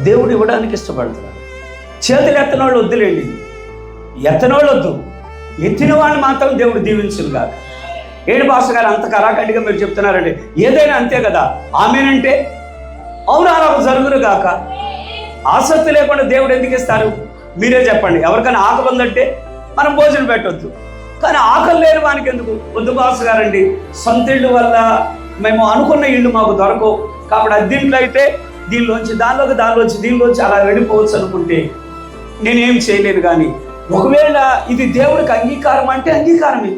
దేవుడు ఇవ్వడానికి ఇష్టపడుతున్నారు. చేతులు ఎత్తనోళ్ళు వద్దులేండి, ఎత్తనోళ్ళు వద్దు, ఎత్తిన వాళ్ళని మాత్రం దేవుడు దీవించునుగా. ఏడు భాష గారు అంత కరాఖండిగా మీరు చెప్తున్నారంటే ఏదైనా అంతే కదా. ఆమెనంటే అవును, అలా జరుగును గాక. ఆసక్తి లేకుండా దేవుడు ఎందుకు ఇస్తారు? మీరే చెప్పండి. ఎవరికైనా ఆకలి ఉందంటే మనం భోజనం పెట్టొద్దు, కానీ ఆకలి లేని వానికి ఎందుకు? వద్దు భాష గారండి, సొంత ఇళ్ళు వల్ల మేము అనుకున్న ఇళ్ళు మాకు దొరకవు, కాబట్టి అద్దెంట్లో అయితే దీనిలోంచి దీనిలోంచి అలా వెళ్ళిపోవచ్చు అనుకుంటే నేనేం చేయలేను. కానీ ఒకవేళ ఇది దేవుడికి అంగీకారం అంటే అంగీకారమే.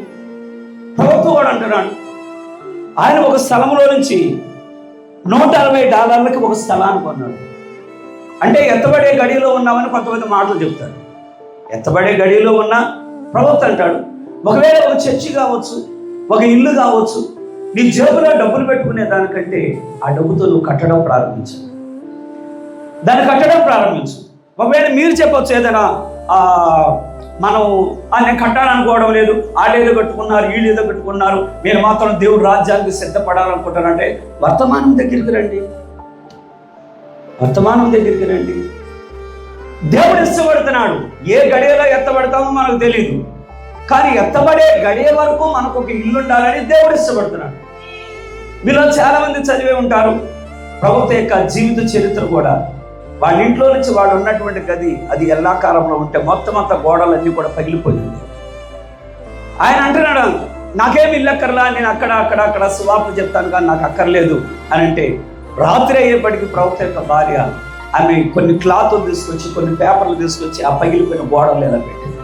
ప్రభుత్వం కూడా అంటున్నాడు, ఆయన ఒక స్థలంలో నుంచి $160 ఒక స్థలాన్ని కొన్నాడు. అంటే ఎత్తబడే గడిలో ఉన్నామని కొంతమంది మాటలు చెప్తారు. ఎత్తబడే గడిలో ఉన్న ప్రభుత్వం అంటాడు, ఒకవేళ ఒక చర్చి కావచ్చు, ఒక ఇల్లు కావచ్చు, నీ జేబులో డబ్బులు పెట్టుకునే దానికంటే ఆ డబ్బుతో నువ్వు కట్టడం ప్రారంభించు. ఒకవేళ మీరు చెప్పొచ్చు ఏదైనా, నేను కట్టాలనుకోవడం లేదు, వాళ్ళు ఏదో కట్టుకున్నారు, వీళ్ళు ఏదో కట్టుకున్నారు, నేను మాత్రం దేవుడు రాజ్యానికి సిద్ధపడాలనుకుంటానంటే వర్తమానం దగ్గరికి రండి. దేవుడు ఇష్టపడుతున్నాడు. ఏ గడియలో ఎత్తబడతామో మనకు తెలియదు, కానీ ఎత్తబడే గడియ వరకు మనకు ఒక ఇల్లు ఉండాలని దేవుడు ఇష్టపడుతున్నాడు. మీలో చాలా మంది చదివే ఉంటారు ప్రభుత్వ యొక్క జీవిత చరిత్ర కూడా. వాళ్ళ ఇంట్లో నుంచి వాళ్ళు ఉన్నటువంటి గది అది ఎల్లాకాలంలో ఉంటే మొత్తం అంతా గోడలన్నీ కూడా పగిలిపోయింది. ఆయన అంటున్నాడు, నాకేమి ఇల్లు అక్కర్లా, నేను అక్కడ సువార్త చెప్తాను కానీ నాకు అక్కర్లేదు అని అంటే, రాత్రి అయ్యేపటికి ప్రభుత్వ యొక్క భార్య ఆమె కొన్ని క్లాత్లు తీసుకొచ్చి, కొన్ని పేపర్లు తీసుకొచ్చి ఆ పగిలిపోయిన గోడలు ఎలా పెట్టింది.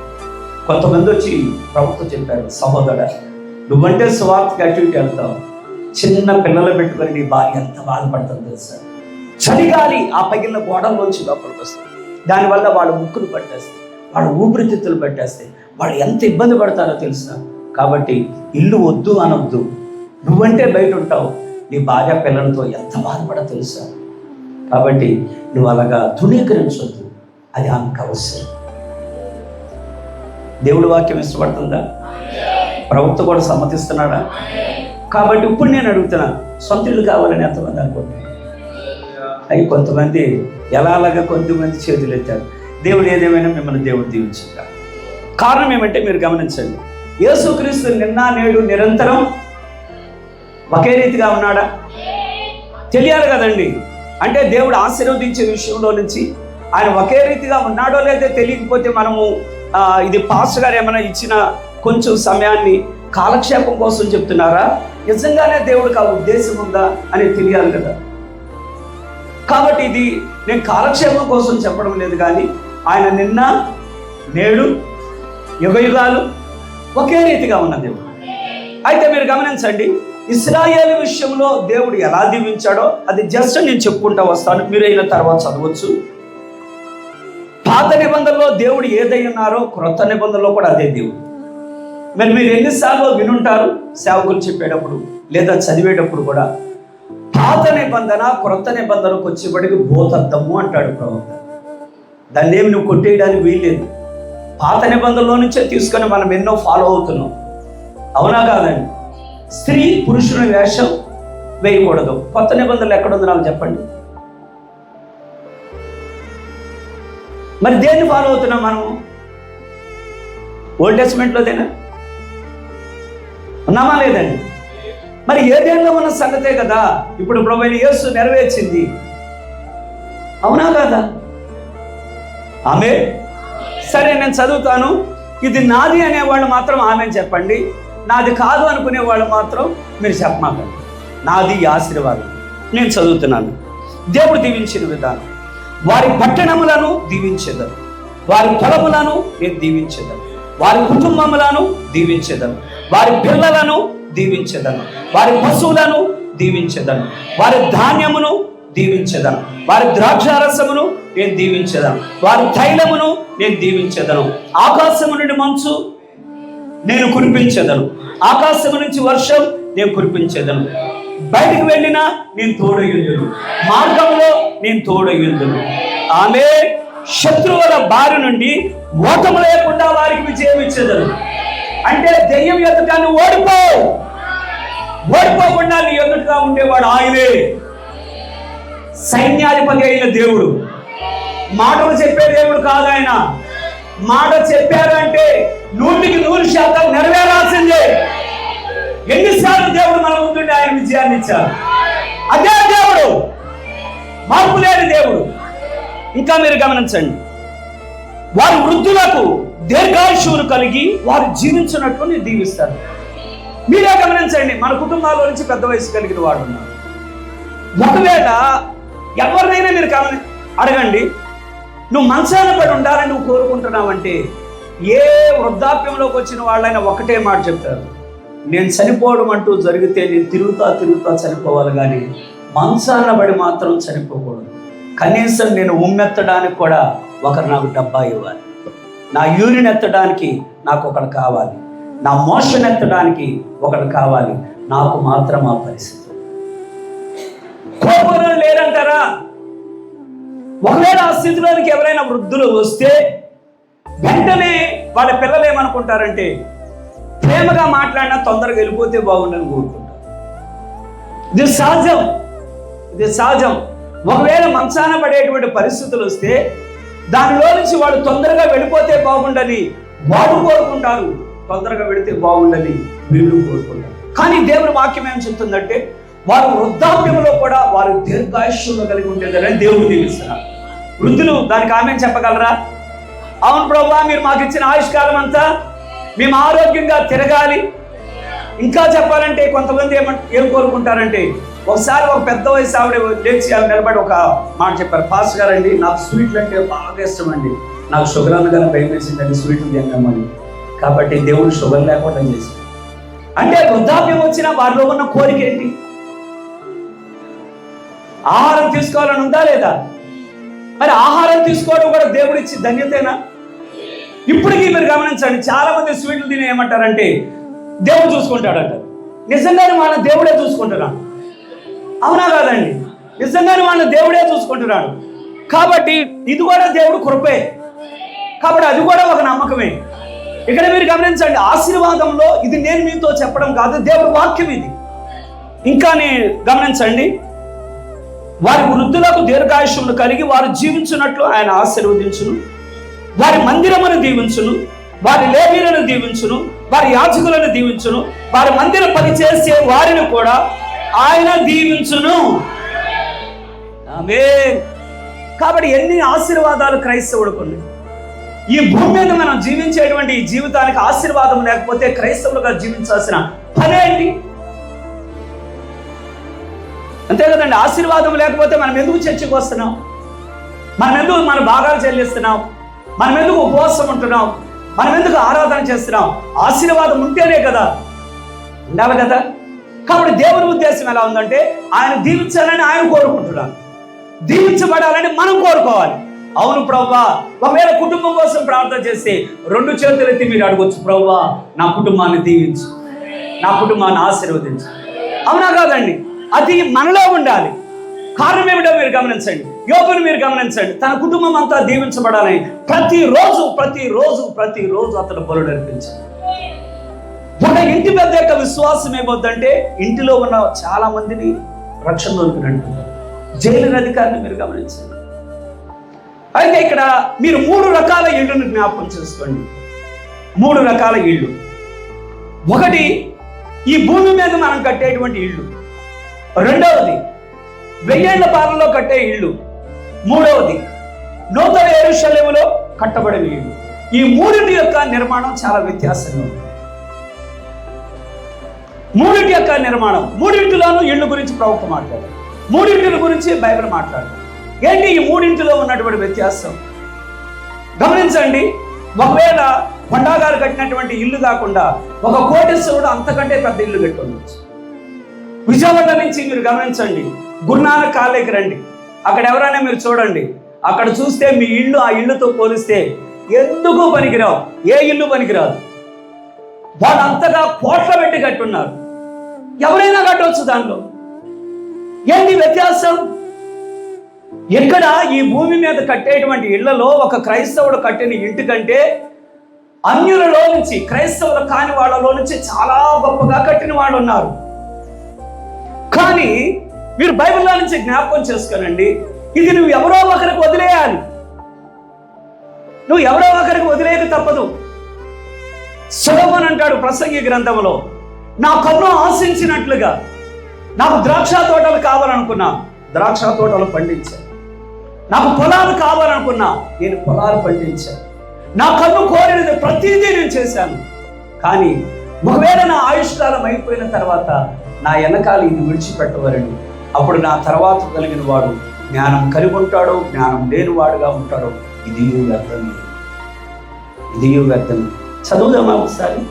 కొంతమంది వచ్చి ప్రభుత్వం చెప్పారు, సహోదరుడా, నువ్వంటే సువార్తకి అటు ఇటు వెళ్తావు, చిన్న పిల్లలు పెట్టుకొని నీ భార్య ఎంత బాధపడుతుందో తెలుసా? చలిగాలి ఆ పగిలిన గోడల్లోంచి లోపలికి వస్తుంది, దానివల్ల వాళ్ళు ముక్కులు పట్టేస్తాయి, వాళ్ళు ఊపిరితిత్తులు పట్టేస్తాయి, వాళ్ళు ఎంత ఇబ్బంది పడతారో తెలుసా? కాబట్టి ఇల్లు వద్దు అనొద్దు. నువ్వంటే బయట ఉంటావు, నీ భార్య పిల్లలతో ఎంత బాధపడ తెలుసా? కాబట్టి నువ్వు అలాగా ధృవీకరించొద్దు, అది ఆమెకు అవసరం. దేవుడి వాక్యం ఇష్టపడుతుందా? ప్రభుత్వం కూడా సమ్మతిస్తున్నాడా? కాబట్టి ఇప్పుడు నేను అడుగుతున్నా, సొంత ఇల్లు కావాలని ఎంతమంది అనుకుంటున్నాను? అవి కొంతమంది ఎలాగా కొంతమంది చేతులు ఎత్తారు. దేవుడు ఏదేమైనా మిమ్మల్ని దేవుడు దీవించుగా. కారణం ఏమంటే మీరు గమనించండి, యేసుక్రీస్తు నిన్న నేడు నిరంతరం ఒకే రీతిగా ఉన్నాడా? తెలియాలి కదండి. అంటే దేవుడు ఆశీర్వదించే విషయంలో నుంచి ఆయన ఒకే రీతిగా ఉన్నాడో లేదో తెలియకపోతే మనము ఇది పాస్టర్ గారు ఏమైనా ఇచ్చిన కొంచెం సమయాన్ని కాలక్షేపం కోసం చెప్తున్నారా, నిజంగానే దేవుడికి ఆ ఉద్దేశం ఉందా అని తెలియాలి కదా. కాబట్టి ఇది నేను కాలక్షేపం కోసం చెప్పడం లేదు, కానీ ఆయన నిన్న నేడు యుగయుగాలు ఒకే రీతిగా ఉన్న దేవుడు. అయితే మీరు గమనించండి, ఇశ్రాయేలు విషయంలో దేవుడు ఎలా దీవించాడో అది జస్ట్ నేను చెప్పుకుంటా వస్తాను, మీరైన తర్వాత చదవచ్చు. పాత నిబంధనలో దేవుడు ఏదై ఉన్నారో క్రొత్త నిబంధనలో కూడా అదే దేవుడు. మరి మీరు ఎన్నిసార్లు వినుంటారు సేవకులు చెప్పేటప్పుడు లేదా చదివేటప్పుడు కూడా, పాత నిబంధన క్రొత్త నిబంధనకు వచ్చేప్పటికి భూతద్దము అంటాడు ప్రవక్త. దాన్ని ఏమి నువ్వు కొట్టేయడానికి వీల్లేదు. పాత నిబంధనలో నుంచే తీసుకొని మనం ఎన్నో ఫాలో అవుతున్నాం, అవునా కాదండి? స్త్రీ పురుషుని వేషం వేయకూడదు. కొత్త నిబంధనలు ఎక్కడుందో నాకు చెప్పండి. మరి దేన్ని ఫాలో అవుతున్నాం మనం? ఓల్డ్ టెస్ట్మెంట్లోదేనా ఉన్నామా లేదండి? మరి ఏదేళ్ళలో ఉన్న సంగతే కదా ఇప్పుడు ప్రభువైన యేసు నెరవేర్చింది, అవునా కాదా? ఆమె సరే నేను చదువుతాను. ఇది నాది అనేవాళ్ళు మాత్రం ఆమె చెప్పండి, నాది కాదు అనుకునే వాళ్ళు మాత్రం మీరు చెప్పమాకండి. నాది ఈ ఆశీర్వాదం. నేను చదువుతున్నాను. దేవుడు దీవించిన విధానం: వారి పట్టణములను దీవించెదను, వారి పొలములను నేను దీవించెదను, వారి కుటుంబములను దీవించెదను, వారి పిల్లలను దీవించెదను, వారి పశువులను దీవించెదను, వారి ధాన్యమును దీవించెదను, వారి ద్రాక్షారసమును నేను దీవించెదను, వారి తైలమును నేను దీవించెదను. ఆకాశము నుండి మంచు నేను కురిపించెదను, ఆకాశము నుంచి వర్షం నేను కురిపించెదను. బయటికి వెళ్ళినా నేను తోడయ్యుందును, మార్గంలో నేను తోడయ్యుందును. ఆమె శత్రువుల బారి నుండి ఓటము లేకుండా వారికి విజయం ఇచ్చేదను. అంటే దెయ్యం ఎదుట నువ్వు ఓడిపోకుండా నీ ఎదుటగా ఉండేవాడు ఆయనే. సైన్యాధిపతి అయిన దేవుడు, మాటలు చెప్పే దేవుడు కాదు ఆయన. మాట చెప్పారు అంటే 100% నెరవేరాల్సిందే. ఎన్నిసార్లు దేవుడు మన ముందుండి ఆయన విజయాన్ని ఇచ్చారు. అదే దేవుడు, మార్పు లేని దేవుడు. ఇంకా మీరు గమనించండి, వారి వృద్ధులకు దీర్ఘాయుష్యును కలిగి వారు జీవించినట్లు నేను దీవిస్తాను. మీరే గమనించండి, మన కుటుంబాల్లో నుంచి పెద్ద వయసు కలిగిన వాడు ఉన్నారు. ఒకవేళ ఎవరినైనా మీరు అడగండి, నువ్వు మంచాన పడి ఉండాలని నువ్వు కోరుకుంటున్నావంటే ఏ వృద్ధాప్యంలోకి వచ్చిన వాళ్ళైనా ఒకటే మాట చెప్తారు: నేను చనిపోవడం అంటూ జరిగితే నేను తిరుగుతా చనిపోవాలి, కానీ మంచాన పడి మాత్రం చనిపోకూడదు. కనీసం నేను ఉమ్మెత్తడానికి కూడా ఒకరు నాకు డబ్బా ఇవ్వాలి, నా యూరిన్ ఎత్తడానికి నాకు ఒకరు కావాలి, నా మోషన్ ఎత్తడానికి ఒకరు కావాలి. నాకు మాత్రం ఆ పరిస్థితి. కోపం లేరంటారా? ఒకవేళ ఆ స్థితిలోనికి ఎవరైనా వృద్ధులు వస్తే వెంటనే వాళ్ళ పిల్లలు ఏమనుకుంటారంటే, ప్రేమగా మాట్లాడినా తొందరగా వెళ్ళిపోతే బాగుండని కోరుకుంటారు. ఇది సహజం. ఒకవేళ మంచాన పడేటువంటి పరిస్థితులు వస్తే దానిలో నుంచి వాడు తొందరగా వెళ్ళిపోతే బాగుండని వాడు కోరుకుంటారు, తొందరగా వెళితే బాగుండని వీళ్ళు కోరుకుంటారు. కానీ దేవుని వాక్యం ఏం చెప్తుందంటే, వారు వృద్ధాప్యంలో కూడా వారు దీర్ఘాయుష్యంలో కలిగి ఉండేదని దేవుడు దీవిస్తున్నారు. వృద్ధులు దానికి ఆమె చెప్పగలరా? అవును ప్రభువా, మీరు మాకు ఇచ్చిన ఆయుష్కాలం అంతా మేము ఆరోగ్యంగా తిరగాలి. ఇంకా చెప్పాలంటే కొంతమంది ఏం కోరుకుంటారంటే, ఒకసారి ఒక పెద్ద వయసు ఆవిడ లేచి నిలబడి ఒక మాట చెప్పారు: పాస్టర్ గారండి, నాకు స్వీట్లు అంటే బాగా ఇష్టం అండి, నాకు షుగర్ అనగానే భయం వేసిందండి స్వీట్లు తిన్నామని, కాబట్టి దేవుడు షుగర్ లేకుండా చేశాడు. అంటే వృద్ధాప్యం వచ్చినా వారిలో ఉన్న కోరిక ఏంటి? ఆహారం తీసుకోవాలని ఉందా లేదా? మరి ఆహారం తీసుకోవడం కూడా దేవుడు ఇచ్చి ధన్యతేనా? ఇప్పటికీ మీరు గమనించండి, చాలా మంది స్వీట్లు తిని ఏమంటారంటే దేవుడు చూసుకుంటాడంట. నిజంగానే వాళ్ళ దేవుడే చూసుకుంటున్నాడు, అవునా కాదండి? నిజంగానే వాళ్ళ దేవుడే చూసుకుంటున్నాడు. కాబట్టి ఇది కూడా దేవుడు కృపే, కాబట్టి అది కూడా ఒక నమ్మకమే. ఇక్కడ మీరు గమనించండి, ఆశీర్వాదంలో ఇది నేను మీతో చెప్పడం కాదు, దేవుడు వాక్యం ఇది. ఇంకా గమనించండి, వారి వృద్ధులకు దీర్ఘాయుష్యమును కలిగి వారు జీవించున్నట్లు ఆయన ఆశీర్వదించును, వారి మందిరమును దీవించును, వారి లేవీలను దీవించును, వారి యాజకులను దీవించును, వారి మందిర పని చేసే వారిని కూడా ఆయన దీవించును. ఆమేన్. కాబట్టి ఎన్ని ఆశీర్వాదాలు క్రైస్తవుడికి ఉన్నాయి. ఈ భూమి మీద మనం జీవించేటువంటి ఈ జీవితానికి ఆశీర్వాదం లేకపోతే క్రైస్తవులుగా జీవించాల్సిన పనేంటి? అంతే కదండి. ఆశీర్వాదం లేకపోతే మనం ఎందుకు చర్చకు వస్తున్నాం? మనం ఎందుకు మన భాగాలు చెల్లిస్తున్నాం? మనం ఎందుకు ఉపవాసం ఉంటున్నాం? మనం ఎందుకు ఆరాధన చేస్తున్నాం? ఆశీర్వాదం ఉంటేనే కదా ఉండాలి కదా. కాబట్టి దేవుని ఉద్దేశం ఎలా ఉందంటే ఆయన దీవించాలని ఆయన కోరుకుంటున్నాడు, దీవించబడాలని మనం కోరుకోవాలి. అవును ప్రభువా, ఒకవేళ కుటుంబం కోసం ప్రార్థన చేస్తే 2 చేతులు ఎత్తి మీరు అడగొచ్చు, ప్రభువా నా కుటుంబాన్ని దీవించు, నా కుటుంబాన్ని ఆశీర్వదించు. అవునా కాదండి? అది మనలో ఉండాలి. కారణం ఏమిటో మీరు గమనించండి. యోబుని మీరు గమనించండి, తన కుటుంబం అంతా దీవించబడాలని ప్రతిరోజు అతను బలులు అర్పించాడు. ఒక ఇంటి పెద్ద యొక్క విశ్వాసం ఏమవుతుందంటే ఇంటిలో ఉన్న చాలా మందిని రక్షణ దొరికినట్టు. జైలు అధికారిని మీరు గమనించండి. అయితే ఇక్కడ మీరు 3 రకాల ఇళ్ళను జ్ఞాపకం చేసుకోండి. 3 రకాల ఇళ్ళు. ఒకటి ఈ భూమి మీద మనం కట్టేటువంటి ఇళ్ళు, రెండవది 1000 ఏళ్ల పాలనలో కట్టే ఇళ్ళు, మూడవది నూతన యెరూషలేములో కట్టబడిన ఇళ్ళు. ఈ 3 యొక్క నిర్మాణం చాలా వ్యత్యాసంగా ఉంది. 3 యొక్క నిర్మాణం, 3 ఇళ్ళు గురించి ప్రవక్త మాట్లాడారు, 3 గురించి బైబిల్ మాట్లాడారు. ఏంటి ఈ 3 ఉన్నటువంటి వ్యత్యాసం? గమనించండి. ఒకవేళ కొండా గారు కట్టినటువంటి ఇల్లు కాకుండా ఒక కోటేశ్వరుడు అంతకంటే పెద్ద ఇల్లు కట్టి ఉండొచ్చు. విజయవాడ నుంచి మీరు గమనించండి, గురునానక్ కాలేకి రండి, అక్కడ ఎవరైనా మీరు చూడండి, అక్కడ చూస్తే మీ ఇల్లు ఆ ఇల్లుతో పోలిస్తే ఎందుకు పనికిరావు, ఏ ఇల్లు పనికిరాదు. వాళ్ళు అంతగా కోట్ల పెట్టి కట్టున్నారు. ఎవరైనా కట్టవచ్చు దానిలో. ఏంటి వ్యత్యాసం? ఎక్కడ ఈ భూమి మీద కట్టేటువంటి ఇళ్లలో ఒక క్రైస్తవుడు కట్టిన ఇంటి కంటే అన్యులలో నుంచి, క్రైస్తవులు కాని వాళ్ళలో నుంచి చాలా గొప్పగా కట్టిన వాళ్ళు ఉన్నారు. కానీ మీరు బైబిల్లో నుంచి జ్ఞాపకం చేసుకోనండి, ఇది నువ్వు ఎవరో ఒకరికి వదిలేయాలి. నువ్వు ఎవరో ఒకరికి వదిలేయక తప్పదు. సొలొమోను అంటాడు ప్రసంగి గ్రంథంలో, నా కన్ను ఆశించినట్లుగా నాకు ద్రాక్ష తోటలు కావాలనుకున్నా, ద్రాక్ష తోటలు పండించాను. నాకు పొలాలు కావాలనుకున్నా, నేను పొలాలు పండించాను. నా కన్ను కోరినది ప్రతిదీ నేను చేశాను. కానీ ఒకవేళ నా ఆయుష్కాలం అయిపోయిన తర్వాత నా వెనకాల ఇది విడిచిపెట్టవరని, అప్పుడు నా తర్వాత కలిగిన వాడు జ్ఞానం కలిగి ఉంటాడో జ్ఞానం లేనివాడుగా ఉంటాడో, ఇది వ్యర్థమే, ఇది వ్యర్థమే. చదువుదామా ఒకసారి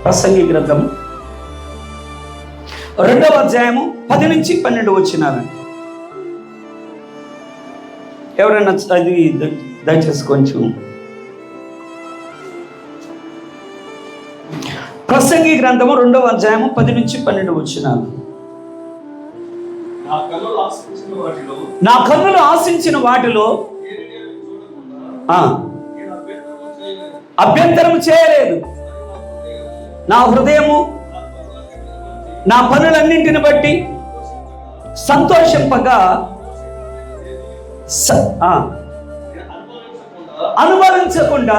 ప్రసంగి గ్రంథం 2వ అధ్యాయము 10 నుంచి 12 వచ్చినారండి. ఎవరైనా అది దయచేసి కొంచెం. ప్రసంగి గ్రంథము 2వ అధ్యాయము 10 నుంచి 12 వచ్చినారు. నా కన్నులు ఆశించిన వాటిలో అభ్యంతరము చేయలేదు. నా హృదయము నా పనులన్నింటిని బట్టి సంతోషింపగా అనుభవించకుండా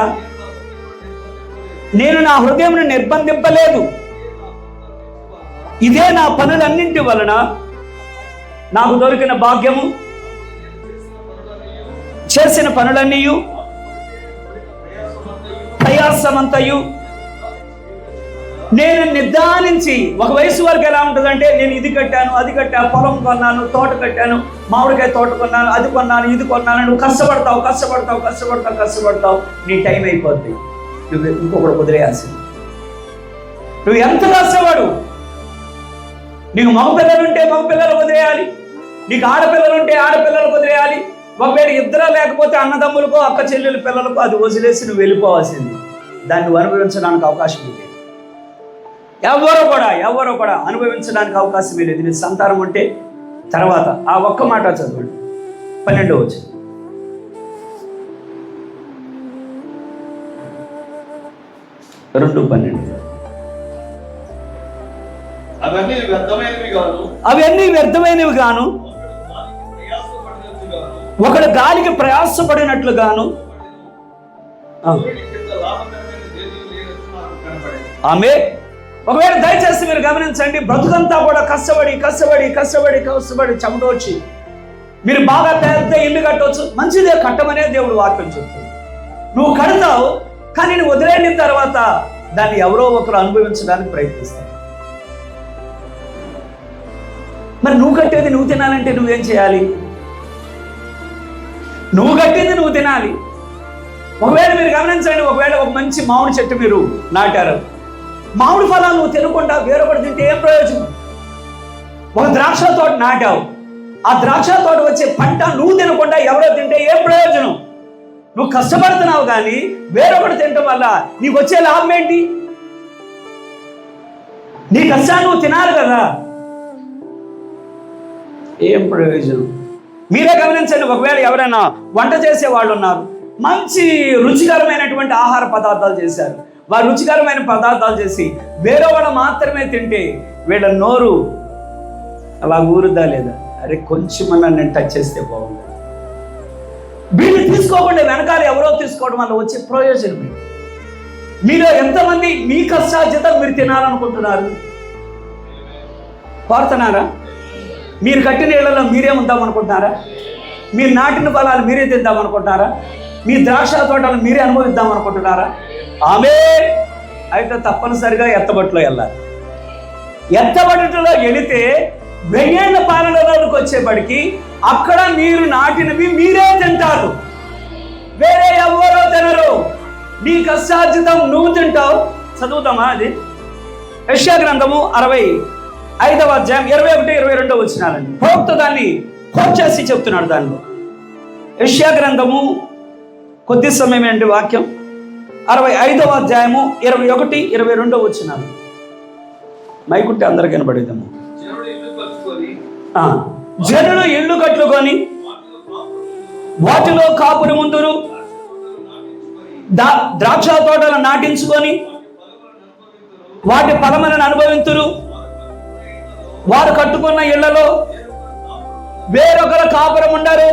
నేను నా హృదయమును నిర్బంధింపలేదు. ఇదే నా పనులన్నింటి వలన నాకు దొరికిన భాగ్యము. చేసిన పనులన్నీ ప్రయాసమంతయు నేను నిర్ధారించి, ఒక వయసు వరకు ఎలా ఉంటుందంటే, నేను ఇది కట్టాను, అది కట్టాను, పొలం కొన్నాను, తోట కట్టాను, మామిడికాయ తోట కొన్నాను, అది కొన్నాను, ఇది కొన్నాను. నువ్వు కష్టపడతావు, నీ టైం అయిపోద్ది, నువ్వు ఇంకొకటి వదిలేయాల్సింది. నువ్వు ఎంత కష్టపడు. నీకు మగపిల్లలుంటే మగపిల్లలు వదిలేయాలి, నీకు ఆడపిల్లలుంటే ఆడపిల్లలకు వదిలేయాలి. ఒకవేళ ఇద్దరు లేకపోతే అన్నదమ్ములకో అక్క చెల్లెల పిల్లలకో అది వదిలేసి నువ్వు వెళ్ళిపోవాల్సింది. దాన్ని అనుభవించడానికి అవకాశం ఉంది. ఎవరో కూడా అనుభవించడానికి అవకాశం లేదు. నీ సంతానం ఉంటే తర్వాత ఆ ఒక్క మాట చదవండి, 12వ వచనం. అవన్నీ వ్యర్థమైనవి గాను ఒకడు గాలికి ప్రయాసపడినట్లుగాను ఆమె. ఒకవేళ దయచేసి మీరు గమనించండి, బ్రతుకంతా కూడా కష్టపడి చెమటోచి మీరు బాగా పెద్ద ఇల్లు కట్టవచ్చు, మంచిదే, కట్టమనే దేవుడు వాక్యం చెప్తుంది. నువ్వు కడతావు, కానీ నువ్వు వదిలేని తర్వాత దాన్ని ఎవరో ఒకరు అనుభవించడానికి ప్రయత్నిస్తావు. మరి నువ్వు కట్టేది నువ్వు తినాలంటే నువ్వేం చేయాలి? నువ్వు కట్టింది నువ్వు తినాలి. ఒకవేళ మీరు గమనించండి, ఒకవేళ ఒక మంచి మామిడి చెట్టు మీరు నాటారు, మామిడి ఫలాలు నువ్వు తినకుండా వేరొకటి తింటే ఏం ప్రయోజనం? ఒక ద్రాక్ష తోట నాటావు, ఆ ద్రాక్ష తోట వచ్చే పంట నువ్వు తినకుండా ఎవరో తింటే ఏం ప్రయోజనం? నువ్వు కష్టపడుతున్నావు కానీ వేరొకటి తినటం వల్ల నీకు వచ్చే లాభం ఏంటి? నీ కష్టాన్ని నువ్వు తినాలి కదా, ఏం ప్రయోజనం? మీరే గమనించండి. ఒకవేళ ఎవరైనా వంట చేసే వాళ్ళు ఉన్నారు, మంచి రుచికరమైనటువంటి ఆహార పదార్థాలు చేశారు, వారు రుచికరమైన పదార్థాలు చేసి వేరే వాళ్ళు మాత్రమే తింటే వీళ్ళ నోరు అలా ఊరుదా లేదా? అరే కొంచెమన్నా నేను టచ్ చేస్తే బాగుంది. వీళ్ళు తీసుకోకుండా వెనకాల ఎవరో తీసుకోవడం వల్ల వచ్చే ప్రయోజనం ఏంటి? మీలో ఎంతమంది మీ కష్టార్జితం మీరు తినాలనుకుంటున్నారు? కోరుతున్నారా? మీరు కట్టిన ఇళ్లలో మీరే ఉందామనుకుంటున్నారా? మీరు నాటిన ఫలాలు మీరే తిందామనుకుంటున్నారా? మీ ద్రాక్ష తోటలు మీరే అనుభవిద్దామనుకుంటున్నారా? ఆమేన్. అయితే తప్పనిసరిగా ఎత్తబట్టులో వెళ్ళాలి. ఎత్తబట్టులో వెళితే 1000 ఏళ్ల పాలనలోకి వచ్చేప్పటికి అక్కడ మీరు నాటినవి మీరే తింటారు, వేరే ఎవరో తినరు. నీ కష్టార్జితం నువ్వు తింటావు. చదువుతామా అది? యెషయా గ్రంథము 65వ అధ్యాయం 21, 22 వచనాలండి. ప్రవక్త దాన్ని కోట్ చేసి చెప్తున్నాడు. దానిలో యెషయా గ్రంథము కొద్ది సమయం అండి వాక్యం 65వ అధ్యాయము 21, 22 వచనాలు. మైకుంటే అందరికి వినబడేదమ్మా. జనులు ఇళ్ళు కట్టుకొని వాటిలో కాపురి ముందురు ద్రాక్ష తోటలు నాటించుకొని వాటి ఫలములను అనుభవింతురు. వారు కట్టుకున్న ఇళ్లలో వేరొకరు కాపురం ఉండరు.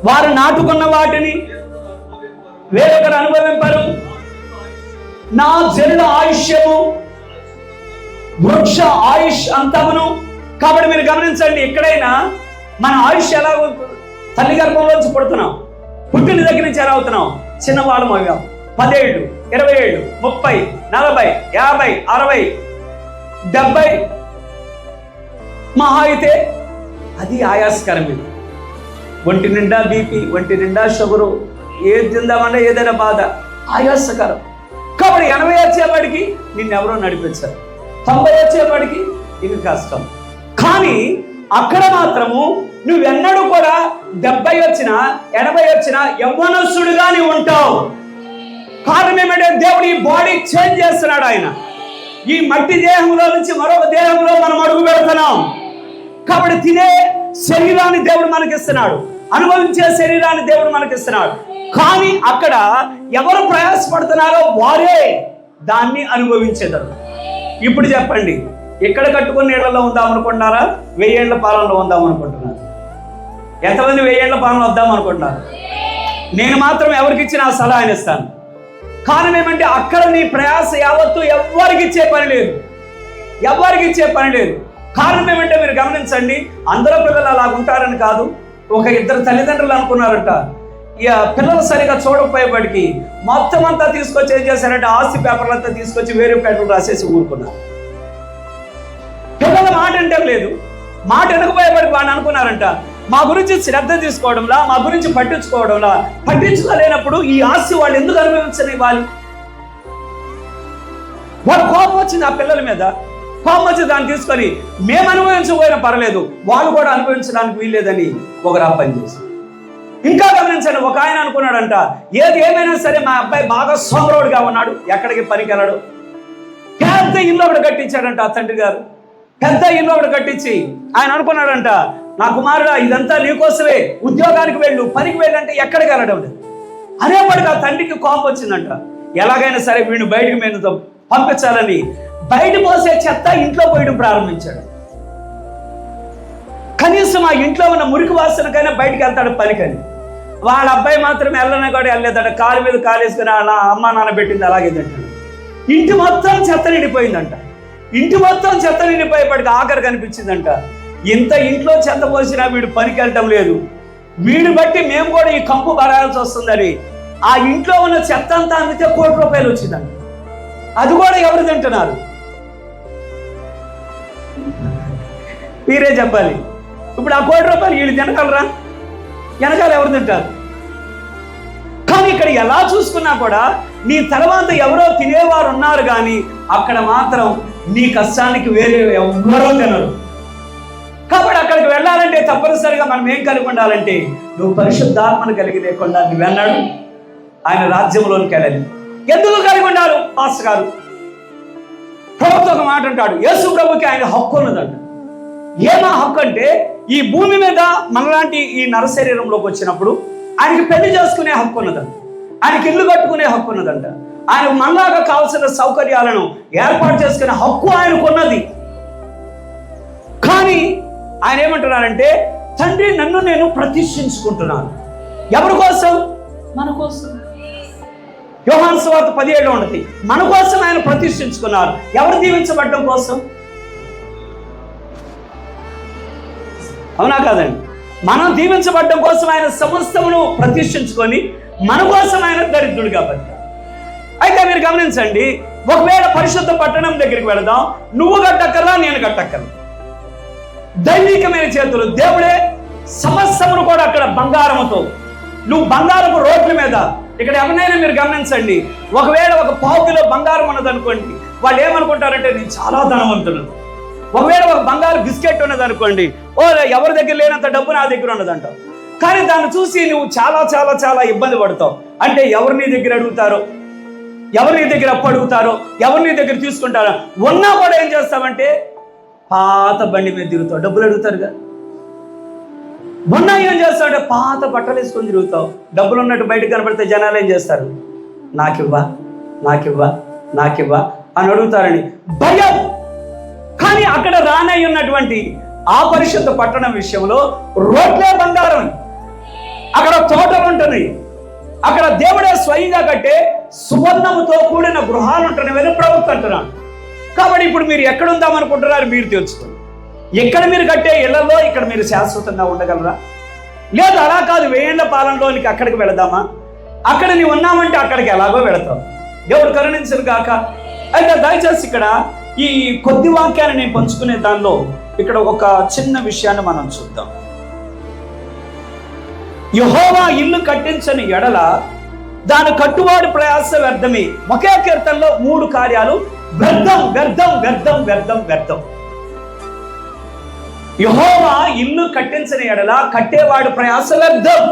వారు నాటుకున్న వాటిని వేరొకరు అనుభవింపరు. నా జనుల ఆయుష్యము వృక్ష ఆయుష్ అంతమును. కాబట్టి మీరు గమనించండి, ఎక్కడైనా మన ఆయుష్ ఎలా ఉంటుంది? తల్లి గర్భంలోంచి పుడుతున్నాం, పుట్టిన దగ్గర నుంచి ఎలా అవుతున్నాం? చిన్నవాళ్ళం అయ్యాం. 10 ఏళ్ళు, 20 ఏళ్ళు, 30, 40, 50, 60, 70 మహా అయితే అది ఆయాస్కరమే. ఒంటి నిండా బీపీ, ఒంటి నిండా షుగరు, ఏది తిందామన్నా ఏదైనా బాధ, ఆయాసకరం. కాబట్టి 80 వచ్చేవాడికి నిన్నెవరో నడిపించారు, 90 వచ్చేవాడికి ఇక కష్టం. కానీ అక్కడ మాత్రము నువ్వెన్నడూ కూడా 70 వచ్చినా 80 వచ్చినా యవ్వనస్తుడుగా నీవు ఉంటావు. కారణం ఏమంటే దేవుడు ఈ బాడీ చేంజ్ చేస్తున్నాడు. ఆయన ఈ మట్టి దేహంలో నుంచి మరొక దేహంలో మనం అడుగు పెడుతున్నాం. కాబట్టి తినే శరీరాన్ని దేవుడు మనకిస్తున్నాడు, అనుభవించే శరీరాన్ని దేవుడు మనకిస్తున్నాడు. కానీ అక్కడ ఎవరు ప్రయాసపడుతున్నారో వారే దాన్ని అనుభవించేదారు. ఇప్పుడు చెప్పండి, ఎక్కడ కట్టుకున్న ఇళ్లలో ఉందాం అనుకుంటున్నారా? 1000 ఏళ్ల పాలనలో ఉందాం అనుకుంటున్నారు? ఎంతమంది 1000 ఏళ్ల పాలన వద్దాం అనుకుంటున్నారు? నేను మాత్రం ఎవరికి ఇచ్చిన ఆ సలహా ఆయన ఇస్తాను. కారణం ఏమంటే అక్కడ నీ ప్రయాస యావత్తు ఎవరికి ఇచ్చే పని లేదు, ఎవరికి ఇచ్చే పని లేదు. కారణం ఏమంటే మీరు గమనించండి, అందరూ పిల్లలు అలా ఉంటారని కాదు. ఒక 2 తల్లిదండ్రులు అనుకున్నారట, ఇక పిల్లలు సరిగా చూడకపోయేప్పటికి మొత్తం అంతా తీసుకొచ్చి ఏం చేశారంటే ఆస్తి పేపర్లంతా తీసుకొచ్చి వేరే పేపర్లు రాసేసి ఊరుకున్నారు. పిల్లల మాట అంటే లేదు, మాట వెనకపోయేప్పటికి వాళ్ళు అనుకున్నారంట, మా గురించి శ్రద్ధ తీసుకోవడంలా, మా గురించి పట్టించుకోవడంలా, పట్టించుకోలేనప్పుడు ఈ ఆస్తి వాళ్ళు ఎందుకు అనుభవించనివ్వాలి? వాళ్ళు కోపం వచ్చింది ఆ పిల్లల మీద, కోపం వచ్చి దాన్ని తీసుకొని మేము అనుభవించకపోయినా పర్లేదు, వాళ్ళు కూడా అనుభవించడానికి వీల్లేదని ఒకరు పనిచేసి. ఇంకా గమనించండి, ఒక ఆయన అనుకున్నాడంట, ఏది ఏమైనా సరే మా అబ్బాయి బాగా సోమరోడుగా ఉన్నాడు, ఎక్కడికి పనికి వెళ్ళడు. పెద్ద ఇల్లు ఒకటి కట్టించాడంట ఆ తండ్రి గారు, పెద్ద ఇల్లు ఒకటి కట్టించి ఆయన అనుకున్నాడంట, నా కుమారుడా ఇదంతా నీకోసమే, ఉద్యోగానికి వెళ్ళు, పనికి వెళ్ళంటే ఎక్కడికి వెళ్ళడం లేదు. అనేప్పటికీ ఆ తండ్రికి కోపం వచ్చిందంట, ఎలాగైనా సరే వీడిని బయటికి మేము పంపించాలని బయట పోసే చెత్త ఇంట్లో పోయడం ప్రారంభించాడు. కనీసం ఆ ఇంట్లో ఉన్న మురికి వాసనకైనా బయటికి వెళ్తాడు పనికని. వాళ్ళ అబ్బాయి మాత్రం వెళ్ళనే కూడా వెళ్ళలేదట, కాలు మీద కాలేసుకుని నా అమ్మ నాన్న పెట్టింది అలాగే తింటాడు. ఇంటి మొత్తం చెత్త నిండిపోయిందంట. ఇంటి మొత్తం చెత్త నిండిపోయేప్పటికి ఆఖరి కనిపించిందంట, ఇంత ఇంట్లో చెత్త పోసినా వీడు పనికి వెళ్ళటం లేదు, వీడు బట్టి మేము కూడా ఈ కంపు పడాల్సి వస్తుందని ఆ ఇంట్లో ఉన్న చెత్త అంతా అమ్మితే ₹1 కోటి వచ్చిందంట. అది కూడా ఎవరు తింటున్నారు? మీరే చెప్పాలి. ఇప్పుడు ఆ ₹1 కోటి వీళ్ళు తినగలరా? వెనకాల ఎవరు తింటారు? కానీ ఇక్కడ ఎలా చూసుకున్నా కూడా నీ తర్వాత ఎవరో తినేవారు ఉన్నారు, కానీ అక్కడ మాత్రం నీ కష్టానికి వేరే ఎవ్వరూ తినరు. కాబట్టి అక్కడికి వెళ్ళాలంటే తప్పనిసరిగా మనం ఏం కలిగి ఉండాలంటే, నువ్వు పరిశుద్ధాత్మను కలిగి లేకుండా నువ్వెన్నాడు ఆయన రాజ్యంలోనికి వెళ్ళాలి. ఎందుకు కలిగి ఉండాలి పాస్టర్ గారు? ప్రభుత్వం ఒక మాట అంటాడు, యేసు ప్రభుకి ఆయన హక్కు ఉన్నదంట. ఏమా హక్కు అంటే, ఈ భూమి మీద మనలాంటి ఈ నరశరీరంలోకి వచ్చినప్పుడు ఆయనకి పెళ్లి చేసుకునే హక్కు ఉన్నదంట, ఆయనకి ఇల్లు కట్టుకునే హక్కు ఉన్నదంట, ఆయన మనలాగా కావాల్సిన సౌకర్యాలను ఏర్పాటు చేసుకునే హక్కు ఆయనకున్నది. కానీ ఆయన ఏమంటున్నారంటే, తండ్రి నన్ను నేను ప్రతిష్ఠించుకుంటున్నాను. ఎవరి కోసం? మన కోసం. యోహాను సువార్త 17 ఉన్నది, మన కోసం ఆయన ప్రతిష్ఠించుకున్నారు. ఎవరు దీవించబడడం కోసం? అవునా కాదండి? మనం దీవించబడడం కోసం ఆయన సమస్తమును ప్రతిష్ఠించుకొని మన కోసం ఆయన దరిద్రుడిగా బతికాడు. అయితే మీరు గమనించండి, ఒకవేళ పరిశుద్ధ పట్టణం దగ్గరికి వెళదాం, నువ్వు కట్టక్కర్లా, నేను కట్టక్కర్లా, దైవికమైన చేతులు దేవుడే సమస్తమును కూడా అక్కడ బంగారముతో, నువ్వు బంగారపు రోడ్ల మీద, ఇక్కడ ఎవరినైనా మీరు గమనించండి, ఒకవేళ ఒక పావు కిలో బంగారం ఉన్నది అనుకోండి, వాళ్ళు ఏమనుకుంటారంటే నేను చాలా ధనవంతులు. ఒకవేళ ఒక బంగారు బిస్కెట్ ఉన్నది అనుకోండి, ఓ ఎవరి దగ్గర లేనంత డబ్బు నా దగ్గర ఉన్నదంటావు. కానీ దాన్ని చూసి నువ్వు చాలా చాలా చాలా ఇబ్బంది పడతావు. అంటే ఎవరు నీ దగ్గర అడుగుతారో, ఎవరు నీ దగ్గర అప్పు అడుగుతారో, ఎవరు నీ దగ్గర తీసుకుంటారో, ఉన్నా కూడా ఏం చేస్తామంటే పాత బండి మీద తిరుగుతావు. డబ్బులు అడుగుతారుగా, మొన్న ఏం చేస్తావు? పాత బట్టలు వేసుకొని తిరుగుతావు. డబ్బులు ఉన్నట్టు బయటకు కనబడితే జనాలు ఏం చేస్తారు? నాకివ్వా నాకివ్వా నాకివ్వా అని అడుగుతారని భయం. కానీ అక్కడ రానై ఉన్నటువంటి ఆ పరిశుద్ధ పట్టణం విషయంలో రోడ్లే బంగారం, అక్కడ తోటలు ఉంటుంది, అక్కడ దేవుడే స్వయంగా కట్టే సువర్ణముతో కూడిన గృహాలు ఉంటున్నాయని ప్రభుత్వం అంటున్నాను. కాబట్టి ఇప్పుడు మీరు ఎక్కడ ఉందామనుకుంటున్నారు మీరు తెలుసుకోండి. ఎక్కడ మీరు కట్టే ఇళ్లలో ఇక్కడ మీరు శాశ్వతంగా ఉండగలరా? లేదు అలా కాదు, 1000 ఏళ్ల పాలనలోనికి అక్కడికి వెళదామా? అక్కడ నీవు ఉన్నామంటే అక్కడికి ఎలాగో వెళతావు. దేవుడు కరుణించను గాక. అయితే దయచేసి ఇక్కడ ఈ కొద్ది వాక్యాన్ని నేను పంచుకునే దానిలో ఇక్కడ ఒక చిన్న విషయాన్ని మనం చూద్దాం. యెహోవా ఇల్లు కట్టించని ఎడల దాని కట్టువాడి ప్రయాస వ్యర్థమే. ఒకే కీర్తనలో 3 కార్యాలు వ్యర్థం వ్యర్థం వ్యర్థం వ్యర్థం వ్యర్థం. యెహోవా ఇల్లు కట్టించని ఎడల కట్టేవాడి ప్రయాస వ్యర్థం.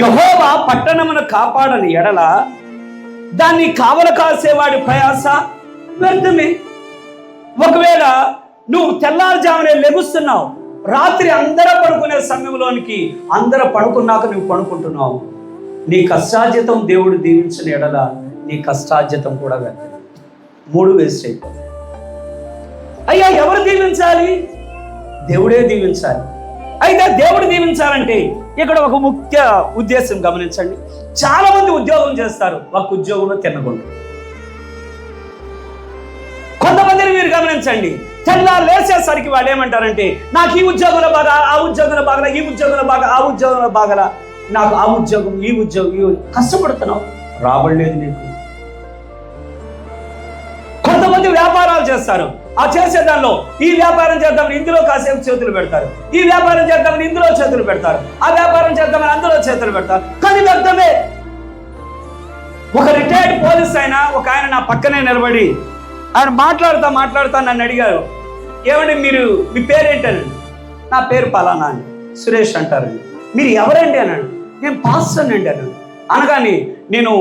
యెహోవా పట్టణమును కాపాడని ఎడల దాన్ని కావల కాసేవాడి ప్రయాస వ్యర్థమే. ఒకవేళ నువ్వు తెల్లారుజామునే లెగుస్తున్నావు, రాత్రి అందరూ పడుకునే సమయంలోనికి అందరూ పడుకున్నాక నువ్వు పడుకుంటున్నావు, నీ కష్టార్జితం దేవుడు దీవించిన ఎడల నీ కష్టార్జితం కూడా వ్యర్థం. 3 వేస్ట్ అయిపోతాయి. అయ్యా ఎవరు దీవించాలి? దేవుడే దీవించాలి. అయితే దేవుడు దీవించాలంటే ఇక్కడ ఒక ముఖ్య ఉద్దేశం గమనించండి. చాలా మంది ఉద్యోగం చేస్తారు, ఒక ఉద్యోగంలో తినకుండా. కొంతమందిని మీరు గమనించండి, తెల్లారు లేచేసరికి వాళ్ళు ఏమంటారంటే నాకు ఈ ఉద్యోగంలో బాగా, ఆ ఉద్యోగంలో బాగా, ఈ ఉద్యోగంలో బాగా, ఆ ఉద్యోగంలో బాగా, నాకు ఆ ఉద్యోగం ఈ ఉద్యోగం. కష్టపడుతున్నావు, రాబడలేదు నీకు. కొంతమంది వ్యాపారాలు చేస్తారు, ఆ చేసే దానిలో ఈ వ్యాపారం చేద్దామని ఇందులో కాసేపు చేతులు పెడతారు, ఈ వ్యాపారం చేద్దామని ఇందులో చేతులు పెడతారు, ఆ వ్యాపారం చేద్దామని అందులో చేతులు పెడతారు, కానీ వ్యర్థమే. ఒక రిటైర్డ్ పోలీస్ ఒక ఆయన నా పక్కనే నిలబడి ఆయన మాట్లాడుతా నన్ను అడిగారు, ఏమండి మీరు మీ పేరేంటనండి? నా పేరు పలానా అని. సురేష్ అంటారండి. మీరు ఎవరండి అన్నాడు. నేను పాస్టర్ అండి అన్నాడు. అనగానే నేను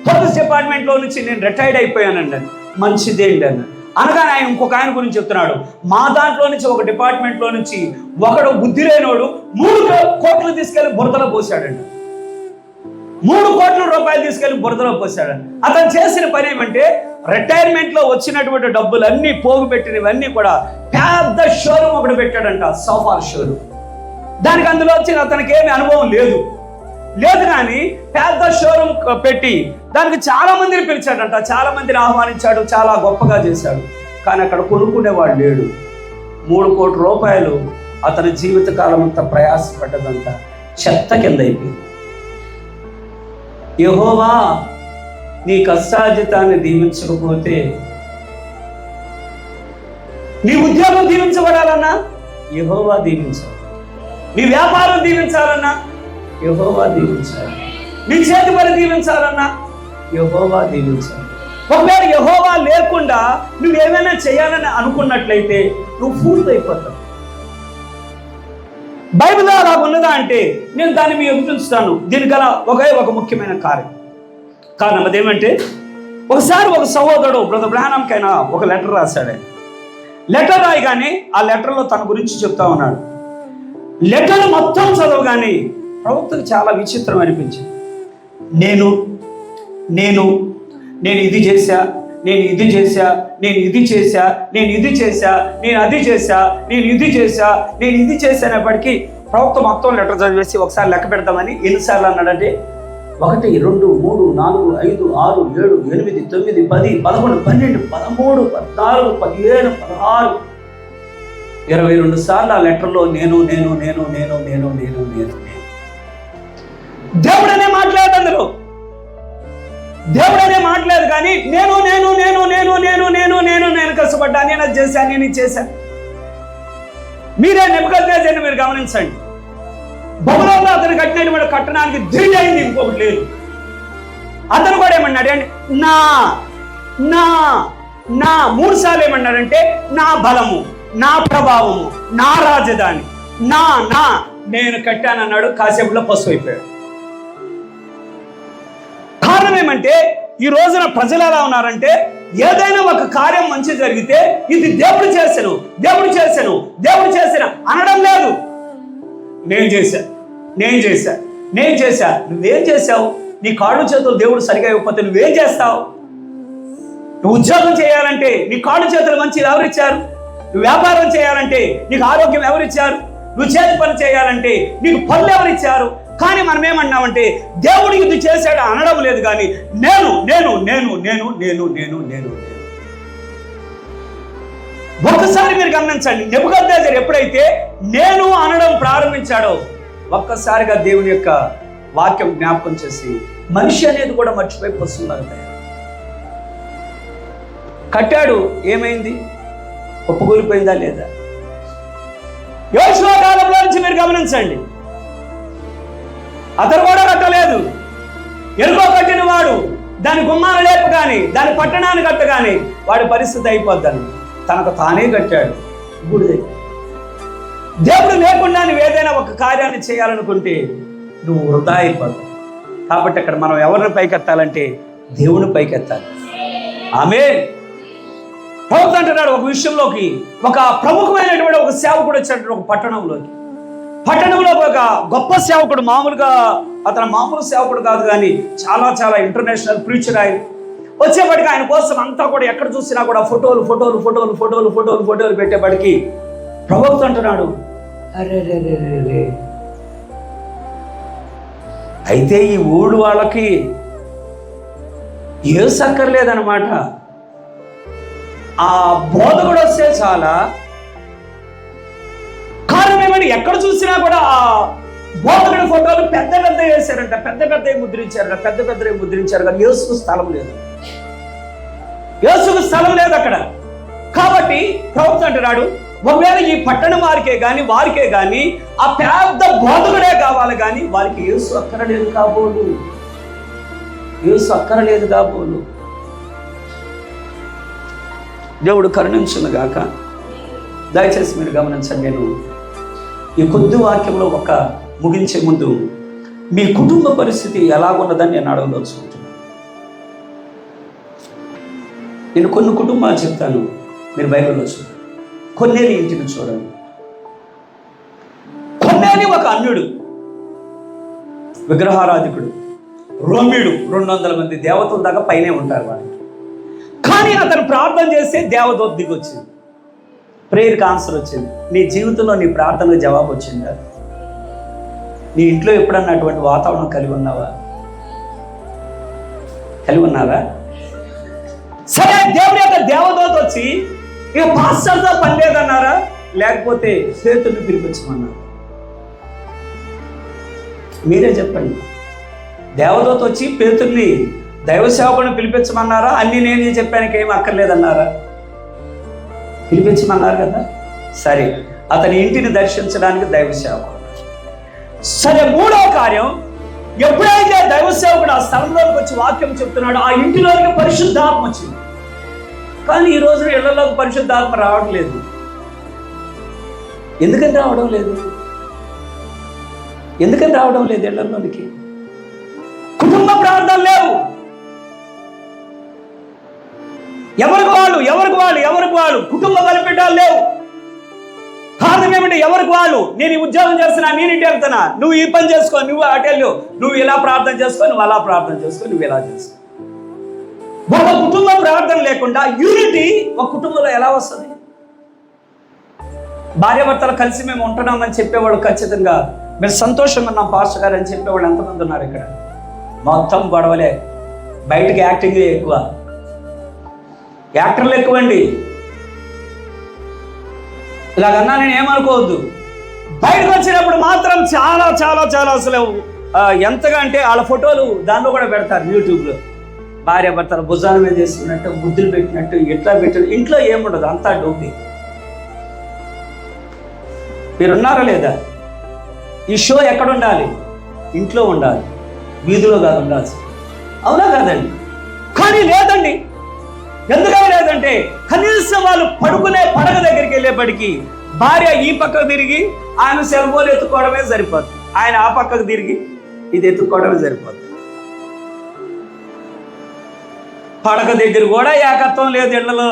పోలీస్ డిపార్ట్మెంట్లో నుంచి నేను రిటైర్డ్ అయిపోయానండి అని. మంచిదేంటి అన్నాడు. అనగానే ఆయన ఇంకొక ఆయన గురించి చెప్తున్నాడు, మా దాంట్లో నుంచి ఒక డిపార్ట్మెంట్లో నుంచి ఒకడు బుద్ధి లేనోడు 3 కోట్లు తీసుకెళ్లి బురదలో పోసాడండి. 3 కోట్ల రూపాయలు తీసుకెళ్లి బురదలో పోసాడు. అతను చేసిన పని ఏమంటే రిటైర్మెంట్ లో వచ్చినటువంటి డబ్బులన్నీ పోగు పెట్టినవన్నీ కూడా పెద్ద షోరూమ్ ఒకటి పెట్టాడంట, సోఫా షోరూమ్. దానికి అందులో వచ్చి అతనికి ఏమి అనుభవం లేదు కానీ పెద్ద షోరూమ్ పెట్టి దానికి చాలా మందిని పిలిచాడంట, చాలా మందిని ఆహ్వానించాడు, చాలా గొప్పగా చేశాడు. కానీ అక్కడ కొనుక్కునేవాడు లేడు. 3 కోట్ల రూపాయలు అతని జీవితకాలం అంతా ప్రయాసపడ్డదంతా చెత్త కింద అయిపోయింది. యెహోవా నీ కష్టార్జితాన్ని దీవించకపోతే, నీ ఉద్యోగం దీవించబడాలన్నా యెహోవా దీవించాలి, నీ వ్యాపారం దీవించాలన్నా యెహోవా దీవించాలి, నీ చేతి పని దీవించాలన్నా యెహోవా దీవించాలి. ఒకవేళ యెహోవా లేకుండా నువ్వేమైనా చేయాలని అనుకున్నట్లయితే నువ్వు ఫూల్ అయిపోతావు. బైబిల్ అలా ఉన్నదా అంటే నేను దాన్ని మీ ఎదుటిస్తాను. దీనికి గల ఒక ముఖ్యమైన కారణం అదేమంటే, ఒకసారి ఒక సహోదరుడు బ్రదర్ బ్రహానంకైనా ఒక లెటర్ రాశాడు. లెటర్ రాయగానే ఆ లెటర్లో తన గురించి చెప్తా ఉన్నాడు. లెటర్ మొత్తం చదవగానే ప్రవక్తకు చాలా విచిత్రం అనిపించింది. నేను నేను నేను ఇది చేశా, నేను ఇది చేశా, నేను ఇది చేశా, నేను ఇది చేశా, నేను అది చేశా, నేను ఇది చేశా, నేను ఇది చేశానప్పటికీ ప్రవక్త మొత్తం లెటర్ చదివేసి ఒకసారి లెక్క పెడతామని ఎన్నిసార్లు అన్నాడంటే 1 2 3 4 5 6 7 8 9 10 11 12 13 14 17 16 22 సార్లు ఆ లెటర్లో నేను నేను నేను నేను నేను నేను నేను దేవుడనే మాట్లాడదు అందులో. దేవుడనే మాట్లాడదు కానీ నేను నేను నేను నేను నేను నేను నేను నేను కష్టపడ్డా, నేను అది చేశాను, నేను ఇది చేశాను. మీరే నెబుకద్నెజరుని మీరు గమనించండి. బబులోనులో అతను కట్టినటువంటి కట్టడానికి ధీరి అయింది ఇంకొకటి లేదు. అతను కూడా ఏమన్నాడు అంటే నా నా నా 3 సార్లు ఏమన్నాడంటే నా బలము, నా ప్రభావము, నా రాజధాని, నా నా నేను కట్టానన్నాడు. కాసేపులో పశువు అయిపోయాడు. కారణం ఏమంటే ఈ రోజున ప్రజలు ఎలా ఉన్నారంటే ఏదైనా ఒక కార్యం మంచి జరిగితే ఇది దేవుడు చేశాను, దేవుడు చేశాను, దేవుడు చేశాను అనడం లేదు. నేను చేశా, నేను చేశా, నేను చేశా. నువ్వేం చేశావు? నీ కాళ్ళు చేతులు దేవుడు సరిగా ఇవ్వకపోతే నువ్వేం చేస్తావు? నువ్వు ఉద్యోగం చేయాలంటే నీ కాళ్ళు చేతులు మంచిది ఎవరిచ్చారు? నువ్వు వ్యాపారం చేయాలంటే నీకు ఆరోగ్యం ఎవరిచ్చారు? నువ్వు చేతి పని చేయాలంటే నీకు పనులు ఎవరిచ్చారు? కానీ మనం ఏమన్నామంటే దేవుడు ఇది చేశాడు అనడం లేదు కానీ నేను నేను నేను నేను నేను నేను నేను ఒక్కసారి మీరు గమనించండి. నెబుకద్నెజరు ఎప్పుడైతే నేను అనడం ప్రారంభించాడో ఒక్కసారిగా దేవుని యొక్క వాక్యం జ్ఞాపకం చేసి మనిషి అనేది కూడా మర్చిపోయి పశువులాగా కట్టాడు. ఏమైంది? ఒప్పుకూలిపోయిందా లేదా? యోషువ కాలంలో నుంచి మీరు గమనించండి. అతను కూడా కట్టలేదు. ఎరుకో కట్టిన వాడు దాని గుమ్మాలు లేపు కానీ దాని పట్టణాన్ని కట్టగానే వాడి పరిస్థితి అయిపోద్దని తనకు తానే కట్టాడు. గుడిదే. దేవుడు లేకుండా నువ్వు ఏదైనా ఒక కార్యాన్ని చేయాలనుకుంటే నువ్వు వృధా అయిపోతావు. కాబట్టి అక్కడ మనం ఎవరిని పైకెత్తాలంటే దేవుని పైకెత్తాలి. ఆమేన్. ప్రవక్త అంటున్నాడు ఒక విషయంలోకి ఒక ప్రముఖమైనటువంటి ఒక సేవకుడు వచ్చాడు ఒక పట్టణంలో ఒక గొప్ప సేవకుడు. మామూలుగా అతను మామూలు సేవకుడు కాదు కానీ చాలా చాలా ఇంటర్నేషనల్ ప్రీచర్. ఆయన వచ్చేప్పటికి ఆయన కోసం అంతా కూడా ఎక్కడ చూసినా కూడా ఫోటోలు ఫోటోలు ఫోటోలు ఫోటోలు ఫోటోలు ఫోటోలు పెట్టేప్పటికి ప్రవక్త అంటున్నాడు అరే రే రే రే రే అయితే ఈ ఊడు వాళ్ళకి ఏ సక్కర్లేదన్నమాట. ఆ బోధకుడు వస్తే చాలా కారణం ఏమని ఎక్కడ చూసినా కూడా ఆ బోధకుడి ఫోటోలు పెద్ద పెద్ద వేశారంట, పెద్ద పెద్ద ముద్రించారు కానీ యేసుకు స్థలం లేదు. యేసుకు స్థలం లేదు అక్కడ. కాబట్టి ప్రవక్త అంటున్నాడు ఒకవేళ ఈ పట్టణం వారికే కానీ ఆ పెద్ద బోధకుడే కావాలి కానీ వారికి యేసు అక్కరలేదు కాబోలు. యేసు అక్కరలేదు కాబోలు. దేవుడు కరుణించును గాక. దయచేసి మీరు గమనించండి. నేను ఈ కొద్ది వాక్యంలో ఒక ముగించే ముందు మీ కుటుంబ పరిస్థితి ఎలాగున్నదని నేను అడగదలుచుకుంటున్నాను. నేను కొన్ని కుటుంబాలు చెప్తాను, మీరు బైబిల్లో చూడండి. కొన్నేలి ఇంటిని చూడండి. కొన్నేలి ఒక అన్యుడు, విగ్రహారాధికుడు, రోమిడు. 200 మంది దేవతల దాకా పైనే ఉంటారు వాడికి. కానీ అతను ప్రార్థన చేస్తే దేవదూత దిగి వచ్చింది, ప్రేయర్కి ఆన్సర్ వచ్చింది. నీ జీవితంలో నీ ప్రార్థనకు జవాబు వచ్చిందా? నీ ఇంట్లో ఎప్పుడన్నా అటువంటి వాతావరణం కలిగి ఉన్నావా? సరే, దేవుడి యొక్క దేవదూత వచ్చి ఇక పాస్టర్తో పని లేదన్నారా, లేకపోతే పేతురుని పిలిపించమన్నారా? మీరే చెప్పండి. దేవదూత వచ్చి పేతురుని దైవ సేవకుని పిలిపించమన్నారా? అన్ని నేనే చెప్పానికి ఏమి అక్కర్లేదన్నారా? పిలిపించమన్నారు కదా. సరే, అతని ఇంటిని దర్శించడానికి దైవ సేవకుడు. సరే, 3వ కార్యం ఎప్పుడైతే దైవ సేవకుడు ఆ స్థలంలోకి వచ్చి వాక్యం చెప్తున్నాడు, ఆ ఇంటిలోకి పరిశుద్ధాత్మ వచ్చింది. కానీ ఈ రోజున ఇళ్లలోకి పరిశుద్ధాత్మ రావట్లేదు. ఎందుకని రావడం లేదు? ఎందుకని రావడం లేదు ఇళ్లలోనికి? కుటుంబ ప్రార్థనలు లేవు. ఎవరికి వాళ్ళు కుటుంబ బలిపీఠాలు లేవు. కారణం ఏమిటి? ఎవరికి వాళ్ళు. నేను ఈ ఉద్యోగం చేస్తున్నా, నేను ఇటు వెళ్తున్నా, నువ్వు ఈ పని చేసుకో, నువ్వు అటు వెళ్ళు, నువ్వు ఇలా ప్రార్థన చేసుకో, నువ్వు అలా ప్రార్థన చేసుకో, నువ్వు ఇలా చేసుకో. ఒక కుటుంబ ప్రార్థన లేకుండా యూనిటీ ఒక కుటుంబంలో ఎలా వస్తుంది? భార్యాభర్తలు కలిసి మేము ఉంటున్నామని చెప్పేవాడు ఖచ్చితంగా మీరు సంతోషంగా ఉన్నాం పాస్టర్ గారు అని చెప్పేవాళ్ళు ఎంతమంది ఉన్నారు ఇక్కడ? మొత్తం గొడవలే. బయటకి యాక్టింగ్ ఎక్కువ, యాక్టర్లు ఎక్కువండి. ఇలాగన్నా నేను ఏమనుకోవద్దు. బయటకు వచ్చినప్పుడు మాత్రం చాలా చాలా చాలా అసలు ఎంతగా అంటే వాళ్ళ ఫోటోలు దానిలో కూడా పెడతారు యూట్యూబ్లో. భార్య భర్తలు భుజాల మీద వేసుకున్నట్టు, బుద్ధులు పెట్టినట్టు, ఎట్లా పెట్టినట్టు. ఇంట్లో ఏముండదు, అంతా డోపి. మీరున్నారా లేదా? ఈ షో ఎక్కడ ఉండాలి? ఇంట్లో ఉండాలి, వీధిలో కాదు ఉండాల్సి. అవునా కాదండి? కానీ లేదండి. ఎందుకని లేదంటే కనీసం వాళ్ళు పడుకునే పడక దగ్గరికి వెళ్ళేప్పటికీ భార్య ఈ పక్కకు తిరిగి ఆయన సెల్ ఫోన్ ఎత్తుకోవడమే సరిపోతుంది, ఆయన ఆ పక్కకు తిరిగి ఇది ఎత్తుకోవడమే సరిపోతుంది. పడక దగ్గర కూడా ఏకత్వం లేదు ఇళ్లలో.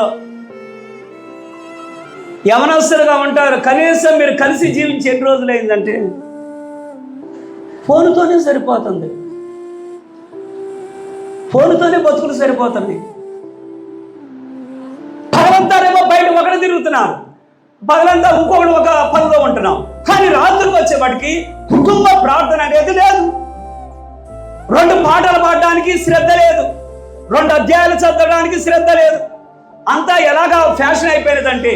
యవనస్తులుగా ఉంటారు, కనీసం మీరు కలిసి జీవించి ఎన్ని రోజులు అయిందంటే ఫోన్తోనే సరిపోతుంది, ఫోన్తోనే బతుకులు సరిపోతుంది. పగలంతారేమో బయట ఒకటి తిరుగుతున్నారు, పగలంతా ఇంకొకటి ఒక పనిలో ఉంటున్నాం. కానీ రాత్రికి వచ్చేవాడికి కుటుంబ ప్రార్థన అనేది లేదు. 2 పాటలు పాడడానికి శ్రద్ధ లేదు, 2 అధ్యాయాలు చదవడానికి శ్రద్ధ లేదు. అంతా ఎలాగా ఫ్యాషన్ అయిపోయినదంటే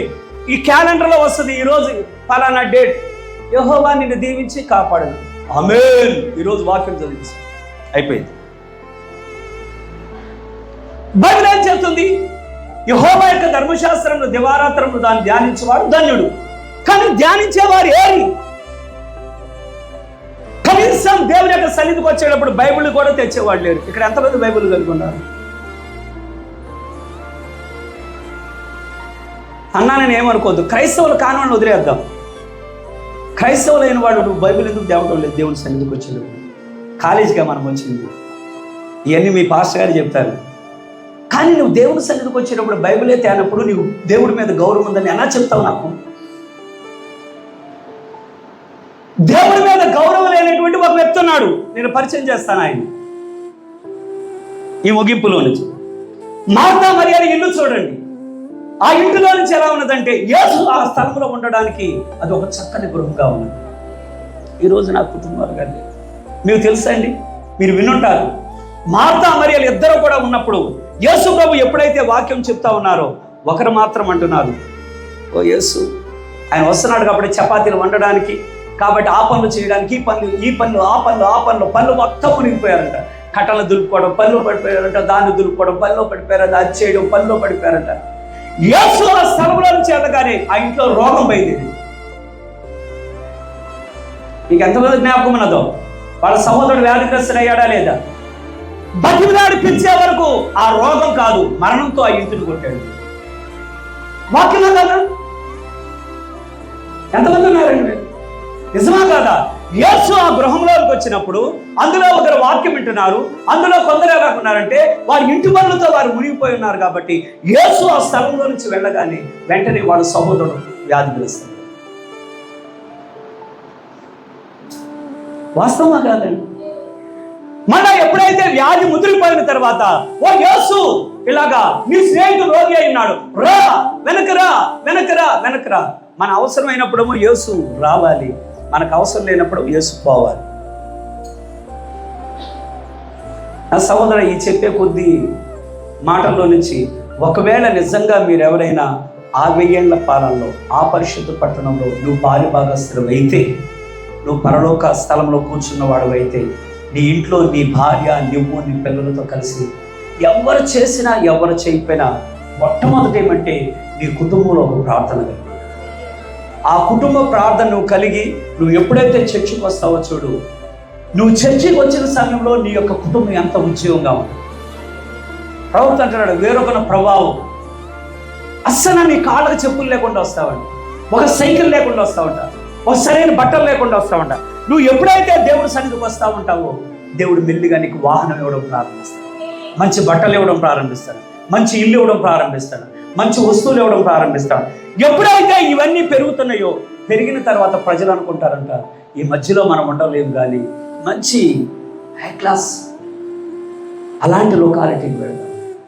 ఈ క్యాలెండర్లో వస్తుంది, ఈరోజు పలానా డేట్, యెహోవా నిన్ను దీవించి కాపాడు, ఆమేన్, ఈరోజు వాక్యం చదివించి అయిపోయింది. బైబిల్ ఏం చెప్తుంది? యెహోవా యొక్క ధర్మశాస్త్రంలో దివారాత్రములు దాన్ని ధ్యానించేవాడు ధన్యుడు. కానీ ధ్యానించేవారు ఏరి కనీసం దేవుని యొక్క సన్నిధికి వచ్చేటప్పుడు బైబిల్ కూడా తెచ్చేవాడు లేరు. ఇక్కడ ఎంతమంది బైబిల్ కలిగి ఉన్నారు? అన్నా నేను ఏమనుకోవద్దు, క్రైస్తవులు కానివాడిని వదిలేద్దాం. క్రైస్తవులు అయిన వాడు నువ్వు బైబిల్ ఎందుకు తేవడం లేదు దేవుని సన్నిధికి వచ్చేటప్పుడు? కాలేజీగా మనం వచ్చింది, ఇవన్నీ మీ పాస్టర్ గారు చెప్తారు. కానీ నువ్వు దేవుని సన్నిధికి వచ్చేటప్పుడు బైబిలే తేనప్పుడు నీవు దేవుడి మీద గౌరవం ఉందని ఎలా చెప్తావు? నాకు దేవుడి మీద గౌరవం లేనటువంటి ఒక వ్యక్తి ఉన్నాడు, నేను పరిచయం చేస్తాను ఆయన ఈ ముగింపులో నుంచి. మార్తా మరియ ఇల్లు చూడండి, ఆ ఇంటిలో నుంచి ఎలా ఉన్నదంటే యేసు ఆ స్థలంలో ఉండడానికి అది ఒక చక్కని గృహంగా ఉన్నది. ఈరోజు నా కుటుంబాలు కానీ మీకు తెలుసా అండి, మీరు వినుంటారు. మార్తా మరియలు ఇద్దరు కూడా ఉన్నప్పుడు యేసు ప్రభు ఎప్పుడైతే వాక్యం చెప్తా ఉన్నారో ఒకరు మాత్రం అంటున్నారు, ఓ యేసు, ఆయన వస్తున్నాడు కాబట్టి చపాతీలు వండడానికి, కాబట్టి ఆ పనులు చేయడానికి, ఈ పనులు ఆ పనులు మొత్తం మునిగిపోయారంట. కట్టలు దులుపుకోవడం పనిలో పడిపోయారంట, దాన్ని దులుపుకోవడం పనిలో పడిపోయారంట, అది చేయడం పనిలో పడిపోయారంట. యేసు ఆ స్థలంలో నుంచి వెళ్ళగానే ఆ ఇంట్లో రోగం బయలుదేరింది. మీకు ఎంతమంది జ్ఞాపకం ఉన్నదో? వాళ్ళ సహోదరుడు వ్యాధిగ్రస్తుడు అయ్యాడా లేదా? బతిమిలాడి పిలిచే వరకు ఆ రోగం కాదు, మరణంతో ఆ ఇంటిని కొట్టాడు. వాక్యమా కాదా? ఎంతమంది ఉన్నారండి? నిజమా కాదా? యేసు ఆ గృహంలోకి వచ్చినప్పుడు అందులో ఒకరు వాక్యం వింటున్నారు, అందులో కొందరు ఎలా ఉన్నారంటే వారి ఇంటి పనులతో వారు మునిగిపోయి ఉన్నారు. కాబట్టి యేసు ఆ స్థలంలో నుంచి వెళ్ళగానే వెంటనే వాళ్ళ సహోదరుడు వ్యాధిగ్రస్తుడు. వాస్తవమా కాదండి? మళ్ళా ఎప్పుడైతే వ్యాధి ముదిరిపోయిన తర్వాత, ఓ యేసు, ఇలాగా నీ స్నేహితుడు రోగి అయినాడు, రా వెనకరా. మన అవసరమైనప్పుడు యేసు రావాలి, మనకు అవసరం లేనప్పుడు యేసు పోవాలి. నా సహోదరు, ఈ చెప్పే కొద్ది మాటల్లో నుంచి ఒకవేళ నిజంగా మీరు ఎవరైనా ఆ 1000 ఏళ్ల పాలనలో ఆ పరిశుద్ధ పట్టణంలో నువ్వు పాలిభాగస్తుడు అయితే, నువ్వు పరలోక స్థలంలో కూర్చున్నవాడు అయితే, నీ ఇంట్లో నీ భార్య, నువ్వు, నీ పిల్లలతో కలిసి ఎవరు చేసినా ఎవరు చేయకపోయినా మొట్టమొదటి ఏమంటే నీ కుటుంబంలో ఒక ప్రార్థన కలిగి, ఆ కుటుంబ ప్రార్థన నువ్వు కలిగి నువ్వు ఎప్పుడైతే చర్చికి వస్తావో చూడు, నువ్వు చర్చికి వచ్చిన సమయంలో నీ యొక్క కుటుంబం ఎంత ఉద్యోగంగా ఉంది. ప్రభుత్వం అంటున్నాడు వేరొకన ప్రభావం. అస్సలు నీ కాళ్ళకు చెప్పులు లేకుండా వస్తావంట, ఒక సైకిల్ లేకుండా వస్తావంట, ఒక సరైన బట్టలు లేకుండా వస్తావంట. నువ్వు ఎప్పుడైతే దేవుడి సన్నిధికి వస్తూ ఉంటావో దేవుడు మెల్లిగా నీకు వాహనం ఇవ్వడం ప్రారంభిస్తాడు, మంచి బట్టలు ఇవ్వడం ప్రారంభిస్తాడు, మంచి ఇల్లు ఇవ్వడం ప్రారంభిస్తాడు, మంచి వస్తువులు ఇవ్వడం ప్రారంభిస్తాడు. ఎప్పుడైతే ఇవన్నీ పెరుగుతున్నాయో పెరిగిన తర్వాత ప్రజలు అనుకుంటారంట ఈ మధ్యలో మనం ఉండలేము, కానీ మంచి హై క్లాస్ అలాంటి లొకాలిటీకి పెడతాం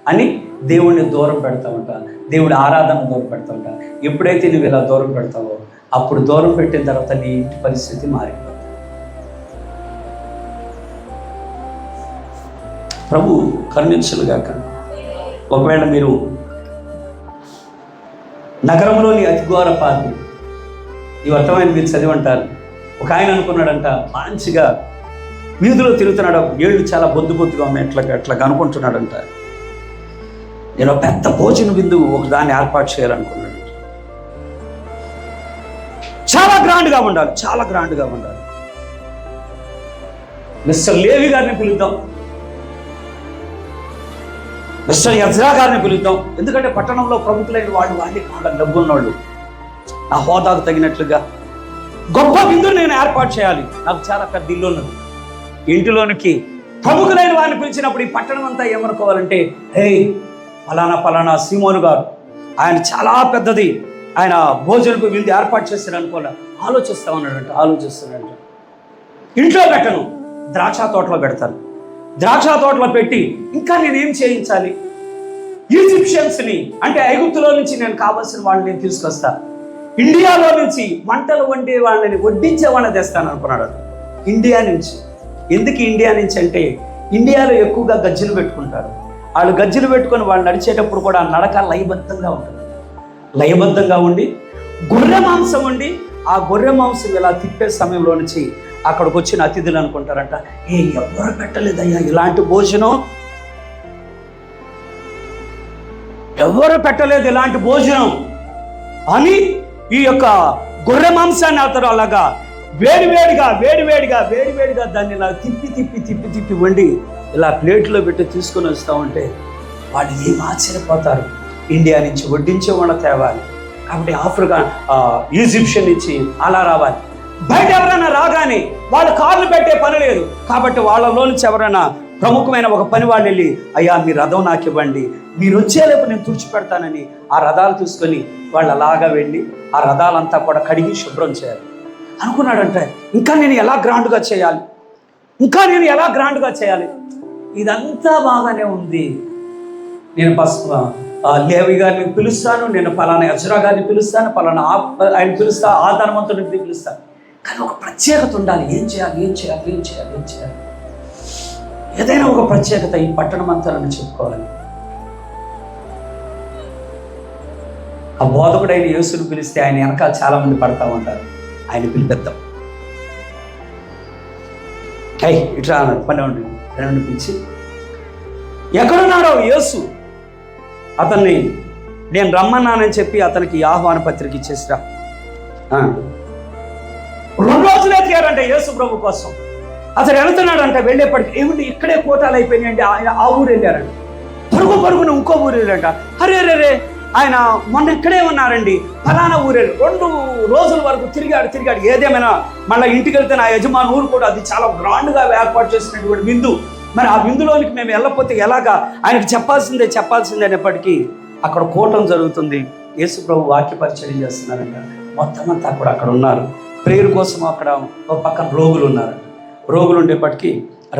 అని దేవుడిని దూరం పెడతా ఉంటా, దేవుడి ఆరాధన దూరం పెడతా ఉంటా. ఎప్పుడైతే నువ్వు ఇలా దూరం పెడతావో అప్పుడు దూరం పెట్టిన తర్వాత నీ ఇంటి పరిస్థితి మారిపోతుంది. ప్రభు కరుణించులుగాక. ఒకవేళ మీరు నగరంలోని అతి ఘోర పాపి, ఈ వర్తమైన మీరు చదివి అంటారు. ఒక ఆయన అనుకున్నాడంట మంచిగా వీధిలో తిరుగుతున్నాడు, ఏళ్ళు చాలా బొద్దుగా ఉన్నాయి, ఎట్లా అనుకుంటున్నాడంట నేను పెద్ద భోజన బిందువు ఒక దాన్ని ఏర్పాటు చేయాలనుకున్నాడు. చాలా గ్రాండ్గా ఉండాలి, చాలా గ్రాండ్గా ఉండాలి. మిస్టర్ లేవి గారిని పిలుద్దాం, మిస్టర్ యజ్రా గారిని పిలుద్దాం. ఎందుకంటే పట్టణంలో ప్రముఖులైన వాళ్ళు వాళ్ళే కావాలి, డబ్బు ఉన్నవాళ్ళు, నా హోదాకు తగినట్లుగా గొప్ప బిందుని నేను ఏర్పాటు చేయాలి. నాకు చాలా పెద్ద ఇల్లు ఉన్నది, ఇంటిలోనికి ప్రముఖులైన వారిని పిలిచినప్పుడు ఈ పట్టణం అంతా ఏమనుకోవాలంటే హే ఫలానా సీమోను గారు, ఆయన చాలా పెద్దది, ఆయన భోజనపు విందు ఏర్పాటు చేస్తారు అనుకోలే. ఆలోచిస్తున్నాడంట. ఇంట్లో పెట్టను, ద్రాక్ష తోటలో పెడతాను. ద్రాక్ష తోటలో పెట్టి ఇంకా నేనేం చేయించాలి, ఈజిప్షియన్స్ని అంటే ఐగుప్తులో నుంచి నేను కావాల్సిన వాళ్ళని నేను తీసుకొస్తా, ఇండియాలో నుంచి వంటలు వండే వాళ్ళని వడ్డించే వాళ్ళని తెస్తాను అనుకున్నాడు. ఇండియా నుంచి. ఎందుకు ఇండియా నుంచి అంటే ఇండియాలో ఎక్కువగా గజ్జలు పెట్టుకుంటారు. వాళ్ళు గజ్జలు పెట్టుకొని వాళ్ళు నడిచేటప్పుడు కూడా నడక లయబద్ధంగా ఉంటుంది. లయబద్ధంగా ఉండి గొర్రె మాంసం ఉండి ఆ గొర్రె మాంసం ఇలా తిప్పే సమయంలో నుంచి అక్కడికి వచ్చిన అతిథులు అనుకుంటారంట ఎవరు పెట్టలేదయ్యా ఇలాంటి భోజనం, ఎవరు పెట్టలేదు ఇలాంటి భోజనం అని ఈ యొక్క గొర్రె మాంసాన్ని అతను అలాగా వేడివేడిగా దాన్ని ఇలా తిప్పి వండి ఇలా ప్లేట్లో పెట్టి తీసుకొని వస్తూ ఉంటే వాళ్ళు ఏం ఆశ్చర్యపోతారు. ఇండియా నుంచి వడ్డించే వాళ్ళ తేవాలి కాబట్టి ఆఫ్రికా ఈజిప్షియన్ నుంచి అలా రావాలి. బయట ఎవరైనా రాగానే వాళ్ళు కాళ్ళు పెట్టే పని లేదు కాబట్టి వాళ్ళలో నుంచి ఎవరైనా ప్రముఖమైన ఒక పని వాళ్ళు వెళ్ళి అయ్యా మీ రథం నాకు ఇవ్వండి, మీరు వచ్చేలోపు నేను తుడిచిపెడతానని ఆ రథాలు తీసుకొని వాళ్ళు అలాగా వెళ్ళి ఆ రథాలంతా కూడా కడిగి శుభ్రం చేయాలి అనుకున్నాడంటే ఇంకా నేను ఎలా గ్రాండ్గా చేయాలి, ఇదంతా బాగానే ఉంది. నేను లేవి గారిని పిలుస్తాను, నేను పలానా యజ్రా గారిని పిలుస్తాను, పలానా ఆయన పిలుస్తా, ఆ ధనవంతుడిని పిలుస్తాను, కానీ ఒక ప్రత్యేకత ఉండాలి. ఏం చేయాలి ఏదైనా ఒక ప్రత్యేకత ఈ పట్టణం అంతా నన్ను చెప్పుకోవాలి. ఆ బోధకుడైన యేసుని పిలిస్తే ఆయన వెనకాల చాలా మంది పడతా ఉంటారు, ఆయన పిలిపిద్దాం. ఇట్లా పని ఉండి పిలిచి ఎక్కడున్నాడో యేసు అతన్ని నేను రమ్మన్నానని చెప్పి అతనికి ఆహ్వాన పత్రిక ఇచ్చేసిరా. 2 రోజులు ఎతికారంటే యేసు ప్రభు కోసం. అతను వెళుతున్నాడంటే వెళ్ళేప్పటికి ఏమిటి ఇక్కడే కోటాలు అయిపోయినాయండి. ఆయన ఆ ఊరు వెళ్ళారంట, పరుగున ఇంకో ఊరు వెళ్ళారంట. అరే ఆయన మొన్న ఇక్కడే ఉన్నారండి ఫలానా ఊరేళ్ళు. 2 రోజుల వరకు తిరిగాడు. ఏదేమైనా మళ్ళీ ఇంటికి వెళ్తే నా యజమాని ఊరు కూడా అది చాలా గ్రాండ్గా ఏర్పాటు చేసినటువంటి విందు. మరి ఆ విందులోనికి మేము వెళ్ళకపోతే ఎలాగా, ఆయనకు చెప్పాల్సిందే అనేప్పటికీ అక్కడ కూటం జరుగుతుంది. యేసు ప్రభు వాక్య పరిచయం చేస్తున్నారంట. మొత్తం అంతా కూడా అక్కడ ఉన్నారు. ప్రేయర్ కోసం అక్కడ ఒక పక్కన రోగులు ఉన్నారంట. రోగులు ఉండేప్పటికీ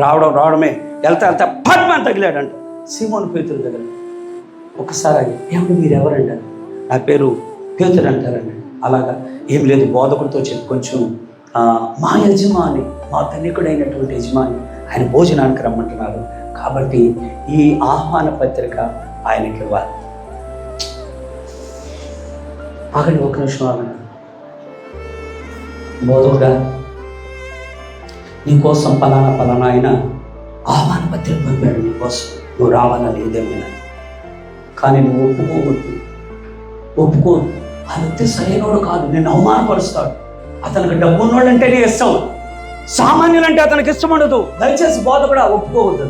రావడమే వెళ్తా పట్మని తగిలాడంట సీమోను పేతురు దగ్గర. ఒకసారి ఏమిటి మీరు ఎవరంటారు? నా పేరు పేతురు అంటారండి. అలాగా ఏం లేదు, బోధకుడితో చెప్పి కొంచెం మా యజమాని, మా ధనికుడైనటువంటి యజమాని ఆయన భోజనానికి రమ్మంటున్నారు కాబట్టి ఈ ఆహ్వాన పత్రిక ఆయనకి ఇవ్వాలి. ఆగండి, ఒక నిమిషం ఆగండి. బోధకుడా నీకోసం పలానా ఆయన ఆహ్వాన పత్రిక పంపాడు నీకోసం, నువ్వు రావాలని ఏదేమైనా, కానీ నువ్వు ఒప్పుకోదు. ఆ వ్యక్తి సరైనవాడు కాదు, నేను అవమానపరుస్తాడు. అతనికి డబ్బు ఉన్నోళ్ళంటేనే ఇష్టం, సామాన్యులంటే అతనికి ఇష్టం ఉండదు. దయచేసి బోధ కూడా ఒప్పుకోవద్దు.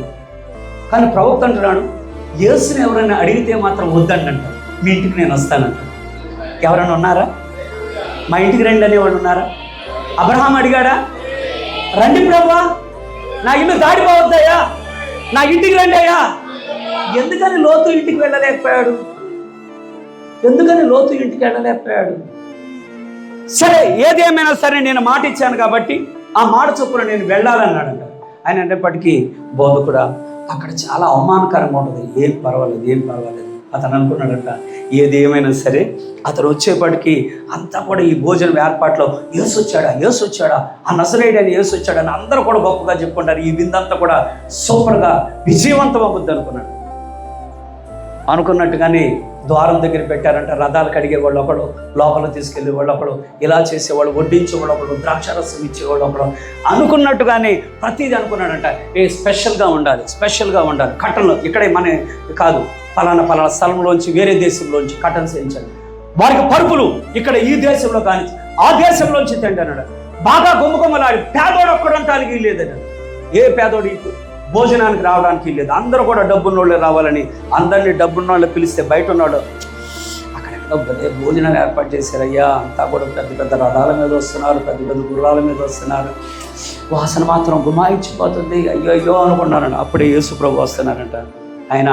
కానీ ప్రవక్త అంటున్నాడు, యేసుని ఎవరైనా అడిగితే మాత్రం వద్దండి అంటారు. మీ ఇంటికి నేను వస్తానంట. ఎవరైనా ఉన్నారా? మా ఇంటికి రండి అనేవాడు ఉన్నారా? అబ్రహాం అడిగాడా? రండి ప్రభువా, నా ఇల్లు దాడిపోవద్దయ్యా, నా ఇంటికి రండి అయ్యా. ఎందుకని లోతు ఇంటికి వెళ్ళలేకపోయాడు? ఎందుకని లోతు ఇంటికి వెళ్ళలేకపోయాడు? సరే, ఏది ఏమైనా సరే నేను మాట ఇచ్చాను కాబట్టి ఆ మాట చొప్పున నేను వెళ్ళాలన్నాడంట. ఆయన అనేప్పటికీ బోధ కూడా అక్కడ చాలా అవమానకరంగా ఉంటుంది. ఏం పర్వాలేదు. అతను అనుకున్నాడంట, ఏది ఏమైనా సరే అతను వచ్చేప్పటికి అంతా కూడా ఈ భోజనం ఏర్పాట్లో యేసు వచ్చాడా, ఆ నజరేయుడైన యేసు వచ్చాడని అందరూ కూడా గొప్పగా చెప్పుకుంటారు. ఈ విందంతా కూడా సూపర్గా విజయవంతం అవుద్ది అనుకున్నట్టుగానే ద్వారం దగ్గర పెట్టారంట. రథాలు కడిగేవాళ్ళు ఒకడు, లోపల తీసుకెళ్లే వాళ్ళు ఒకడు, ఇలా చేసేవాళ్ళు, వడ్డించేవాళ్ళు ఒకడు, ద్రాక్షరసం ఇచ్చేవాళ్ళు ఒకడు. అనుకున్నట్టుగానే ప్రతిదీ అనుకున్నాడంట. స్పెషల్గా ఉండాలి. కట్టన్లు ఇక్కడే మన కాదు, పలానా స్థలంలోంచి వేరే దేశంలోంచి కట్టన్ చేయించాడు. వారికి పరుపులు ఇక్కడ ఈ దేశంలో కానీ ఆ దేశంలోంచి తింటాడు. బాగా గుమ్మలాడి పేదోడు ఒక్కడంటానికి లేదన్నాడు. ఏ పేదోడు భోజనానికి రావడానికి లేదు. అందరూ కూడా డబ్బున్నోళ్ళు రావాలని అందరినీ డబ్బున్నోళ్ళు పిలిస్తే బయట ఉన్నాడు అక్కడెక్కడ భోజనాలు ఏర్పాటు చేశారయ్యా. అంతా కూడా పెద్ద రథాల మీద వస్తున్నారు, పెద్ద గుర్రాల మీద వస్తున్నారు. వాసన మాత్రం గుమాయించిపోతుంది. అయ్యో అనుకున్నారంట. అప్పుడే యేసు ప్రభు వస్తున్నారంట. ఆయన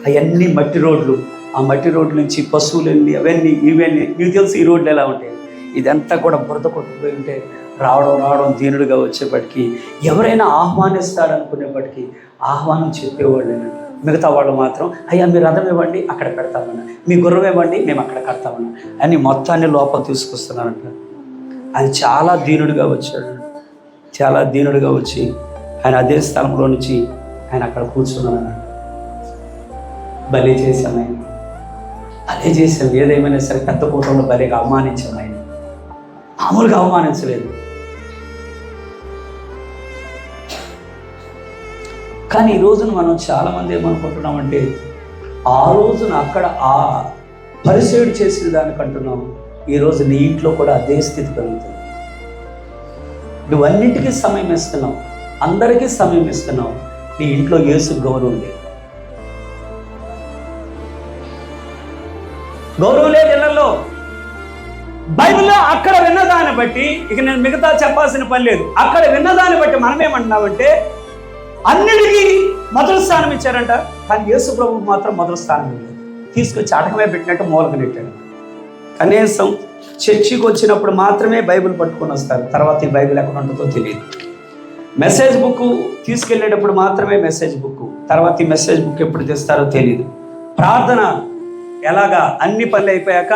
అవన్నీ మట్టి రోడ్లు, ఆ మట్టి రోడ్ల నుంచి పశువులు వెళ్ళి అవన్నీ ఇవన్నీ మీకు తెలుసు ఈ రోడ్లు ఎలా ఉంటాయి. ఇదంతా కూడా బురద కొట్టుకుపోయి ఉంటే రావడం దీనుడిగా వచ్చేప్పటికీ ఎవరైనా ఆహ్వానిస్తారనుకునేప్పటికీ ఆహ్వానం చెప్పేవాళ్ళేనంట. మిగతా వాళ్ళు మాత్రం అయ్యా మీ రథం ఇవ్వండి అక్కడ పెడతామన్నా, మీ గుర్రం ఇవ్వండి మేము అక్కడ కడతామన్నా అని మొత్తాన్ని లోపల తీసుకొస్తున్నారంట. ఆయన చాలా దీనుడిగా వచ్చాడు. చాలా దీనుడిగా వచ్చి ఆయన అదే స్థలంలో నుంచి ఆయన అక్కడ కూర్చున్నాడు. బలి చేశాం ఆయన, అదే చేశాం. ఏదేమైనా సరే పెద్ద కూటంలో బలిగా అవమానించాం ఆయన, మామూలుగా అవమానించలేదు. కానీ ఈ రోజున మనం చాలామంది ఏమనుకుంటున్నామంటే ఆ రోజున అక్కడ ఆ పరిసేడు చేసిన దానికంటున్నాం, ఈరోజు నీ ఇంట్లో కూడా అదే స్థితి కలుగుతుంది. నువ్వు అన్నింటికీ సమయం ఇస్తున్నావు, అందరికీ సమయం ఇస్తున్నావు, నీ ఇంట్లో యేసు గౌరవం లేదు. గౌరవం లేదు ఇళ్లలో. బైబిల్లో అక్కడ విన్నదాన్ని బట్టి ఇక నేను మిగతా చెప్పాల్సిన పని లేదు. అక్కడ విన్నదాన్ని బట్టి మనం ఏమంటున్నామంటే అన్నిటికీ మొదటి స్థానం ఇచ్చారంట, కానీ యేసు ప్రభువుకు మాత్రం మొదటి స్థానం ఇవ్వలేదు. తీసుకొచ్చి అటకమే పెట్టినట్టు మూలకు నెట్టాడు. కనీసం చర్చికి వచ్చినప్పుడు మాత్రమే బైబిల్ పట్టుకొని వస్తారు, తర్వాత ఈ బైబిల్ ఎక్కడ ఉంటుందో తెలియదు. మెసేజ్ బుక్ తీసుకెళ్ళేటప్పుడు మాత్రమే మెసేజ్ బుక్, తర్వాత ఈ మెసేజ్ బుక్ ఎప్పుడు తెస్తారో తెలియదు. ప్రార్థన ఎలాగా అన్ని పనులు అయిపోయాక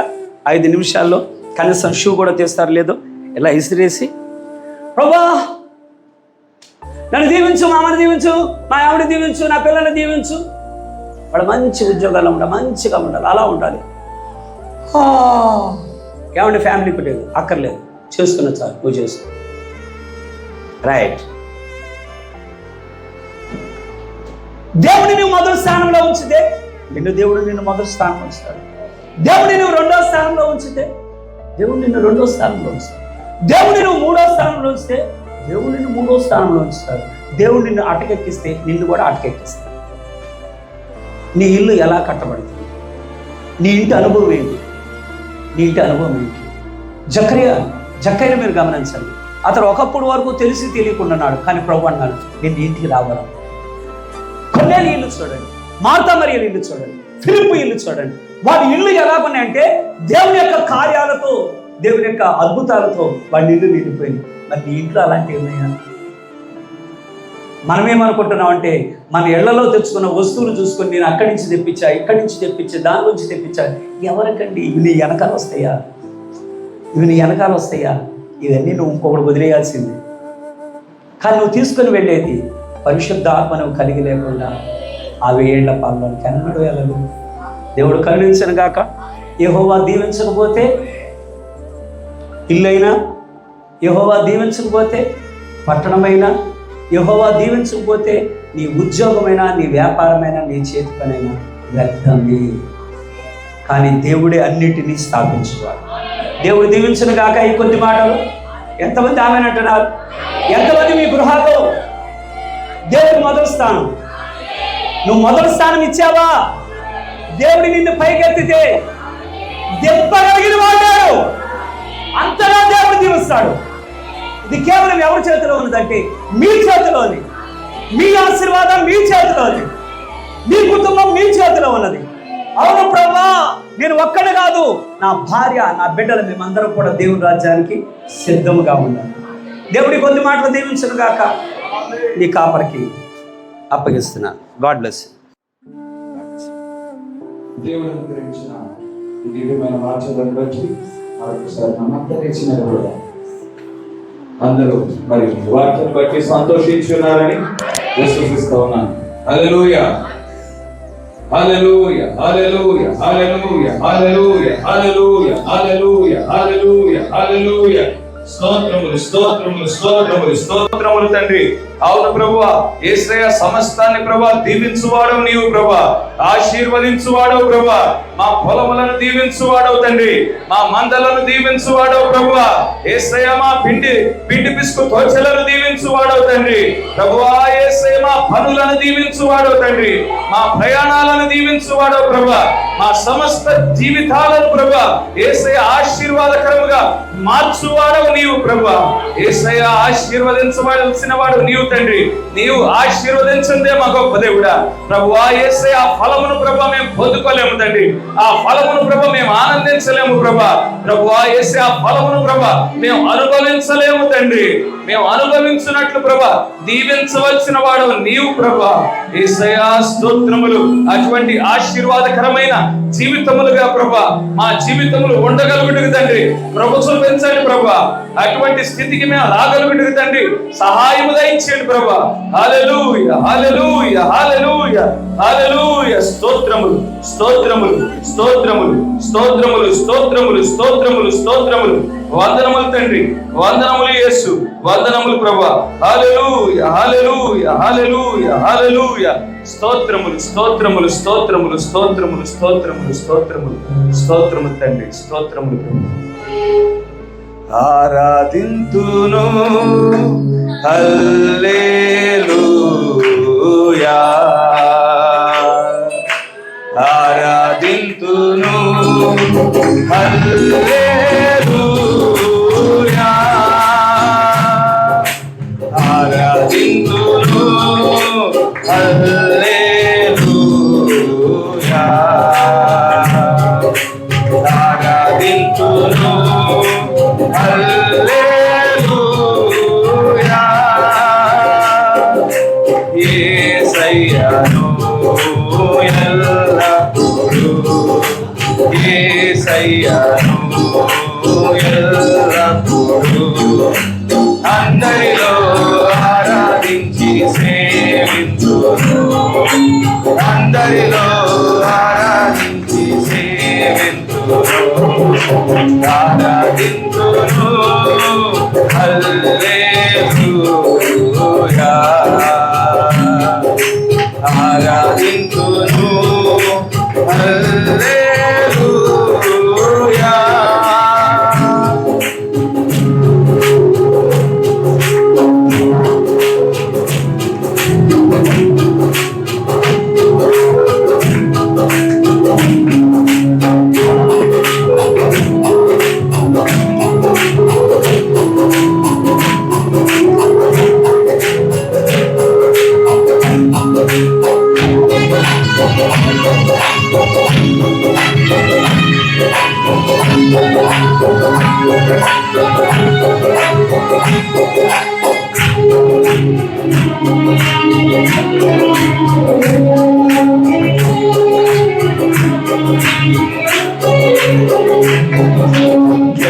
5 నిమిషాల్లో కనీసం షూ కూడా తీస్తారు లేదో ఇలా ఇసిరేసి, ప్రభా నన్ను దీవించు, మా అమ్మని దీవించు, మా ఆవిడ దీవించు, నా పిల్లల్ని దీవించు, వాడు మంచి ఉద్యోగాల్లో ఉండాలి, మంచిగా ఉండాలి, అలా ఉండాలి. ఏమంటే ఫ్యామిలీకి లేదు, అక్కర్లేదు, చేసుకున్న చాలు, నువ్వు చేసుకో. రైట్. దేవుడిని నువ్వు మొదటి స్థానంలో ఉంచితే దేవుడు నిన్ను మొదటి స్థానంలో ఉంచుతాడు. దేవుడిని నువ్వు 2వ స్థానంలో ఉంచితే దేవుడు నిన్ను 2వ స్థానంలో ఉంచుతాడు. దేవుడిని నువ్వు 3వ స్థానంలో ఉంచితే దేవుడు నిన్ను 3వ స్థానంలో ఉంచుతాడు. దేవుడు నిన్ను అటకెక్కిస్తే నిన్ను కూడా అటకెక్కిస్తాడు. నీ ఇల్లు ఎలా కట్టబడుతుంది, నీ ఇంటి అనుభవం ఏంటి, జక్కయ్య మీరు గమనించండి. అతను ఒకప్పుడు వరకు తెలిసి తెలియకుండాన్నాడు, కానీ ప్రభు అన్నాడు నేను ఇంటికి రావడం. కొన్నేళ్ళ ఇల్లు చూడండి, మార్తా మరియల ఇల్లు చూడండి, ఫిలిప్పు ఇల్లు చూడండి. వాడి ఇల్లు ఎలాగున్నాయంటే దేవుని యొక్క కార్యాలతో, దేవుని యొక్క అద్భుతాలతో వాడి ఇల్లు నిండిపోయింది. మరి నీ ఇంట్లో అలాంటివి ఉన్నాయా? మనమేమనుకుంటున్నామంటే మన ఇళ్లలో తెచ్చుకున్న వస్తువులు చూసుకొని నేను అక్కడి నుంచి తెప్పించా, ఇక్కడి నుంచి తెప్పించా, దాని నుంచి తెప్పించా. ఎవరికండి ఇవి? నీ వెనకాల వస్తాయా? ఇవన్నీ నువ్వు ఇంకొకటి వదిలేయాల్సిందే. కానీ నువ్వు తీసుకొని వెళ్ళేది పరిశుద్ధాత్మ నువ్వు కలిగి లేకుండా ఆ 1000 ఏళ్ల పాలనకి ఎన్నడూ వెళ్ళదు. దేవుడు కరుణించను గాక. యెహోవా దీవించకపోతే ఇల్లైనా, యెహోవా దీవించకపోతే పట్టణమైనా, యెహోవా దీవించకపోతే నీ ఉద్యోగమైనా, నీ వ్యాపారమైనా, నీ చేతి పనైనా వ్యర్థమే. కానీ దేవుడే అన్నిటినీ స్థాపించువాడు. దేవుడు దీవించను గాక. ఈ కొద్ది మాటలు ఎంతమంది ఆమెనంటున్నారు? ఎంతమంది మీ గృహాల్లో దేవుడు మొదటి స్థానం? నువ్వు మొదటి స్థానం ఇచ్చావా? దేవుడి నిన్ను పైకెత్తితే దెబ్బగలిగిన వాడాడు, అంతగా దేవుడు దీవిస్తాడు. ఇది కేవలం ఎవరి చేతిలో ఉన్నదంటే మీ చేతిలోని. మీ ఆశీర్వాదం మీ చేతిలోని, మీ కుటుంబం మీ చేతిలో ఉన్నది. అవును ప్రభా, నేను ఒక్కడే కాదు, నా భార్య, నా బిడ్డలు, మేమందరం కూడా దేవుని రాజ్యానికి సిద్ధముగా ఉండాలి. దేవుడి కొద్ది మాటలు దీవించను గాక. నీ కాపరికి అప్పగిస్తున్నా. God bless. దేవుడు అనుగ్రహించిన ఈ దివ్యమైన వాక్యాలను బట్టి మరొకసారి నమ్మకం కూడా అందరూ మరి వాక్యాన్ని బట్టి సంతోషించున్నారని విశ్వసిస్తూ ఉన్నాను. హల్లెలూయా, హల్లెలూయా, హల్లెలూయా, హల్లెలూయా, హల్లెలూయా, హల్లెలూయా, హల్లెలూయా, హల్లెలూయా, హల్లెలూయా. స్తోత్రములు, స్తోత్రములు, స్తోత్రములు, స్తోత్రములు తండ్రి. అవును ప్రభువా, యేసయ్య సమస్తాన్ని ప్రభా దీవించువాడవు నీవు ప్రభా, ఆశీర్వదించువాడవు ప్రభా, మా పొలములను దీవించువాడవు తండ్రి, మా మందలను దీవించువాడవు ప్రభువా. యేసయ్య మా పిండి పిసుకు తోచెలను దీవించువాడవు తండ్రి ప్రభువా. యేసయ్య మా పనులను దీవించువాడవు తండ్రి, మా ప్రయాణాలను దీవించువాడవు ప్రభా, మా సమస్త జీవితాలను ప్రభా యేసయ్య ఆశీర్వాదకరముగా మార్చువాడవు నీవు ప్రభా. యేసయ్య ఆశీర్వదించవలసిన వాడు నీవు తండ్రి. నీవు ఆశీర్వదించిందే మా గొప్ప దేవుడా ప్రభువా. యేసయ్య ఆ ఫలమును ప్రభా మేము పొందుకోలేము తండ్రి, ఆ ఫలమును ప్రభా మేము ఆనందించలేము ప్రభా. ప్రభువా యేసయ్య ఆ ఫలమును ప్రభా మేము అనుభవించలేము తండ్రి. మేము అనుభవించినట్లు ప్రభా దీవించవలసిన వాడు నీవు ప్రభా. యేసయ్య స్తోత్రములు. అటువంటి ఆశీర్వాదకరమైన జీవితములుగా ప్రభా మా జీవితములు ఉండగలుగుటకు తండ్రి ప్రభుత్వం పెంచండి ప్రభా. అటువంటి స్థితికి మేము రాగలుగుటకు తండ్రి సహాయము దయచేయండి ప్రభా. హల్లెలూయా, హల్లెలూయా, హల్లెలూయా, హల్లెలూయా. స్తోత్రములు, స్తోత్రములు, స్తోత్రములు, స్తోత్రములు, స్తోత్రములు, స్తోత్రములు, స్తోత్రములు. వందనములు తండ్రి, వందనములు యేసు, వందనములు ప్రభా. హల్లెలూయా, హల్లెలూయా, హల్లెలూయా, హల్లెలూయా. స్తోత్రములు, స్తోత్రములు, స్తోత్రములు, స్తోత్రములు, స్తోత్రములు, స్తోత్రములు, స్తోత్రములు తండ్రి, స్తోత్రములు ప్రభా. ఆరాధింతును హల్లెలూయా, ఆరాధింతును హల్లెలూయా, ఆరాధింతును హల్లెలూయా, ఆరాధింతును హల్లెలూయా. యేసయ్యను ఎల్లప్పుడూ, యేసయ్యను ఎల్లప్పుడూ అందరిలో ఆరాధించి సేవించును, అందరిలో ఆరాధించి సేవించును, ఆరాధించును హల్లెలూయా, ఆరాధించును హల్లెలూయా.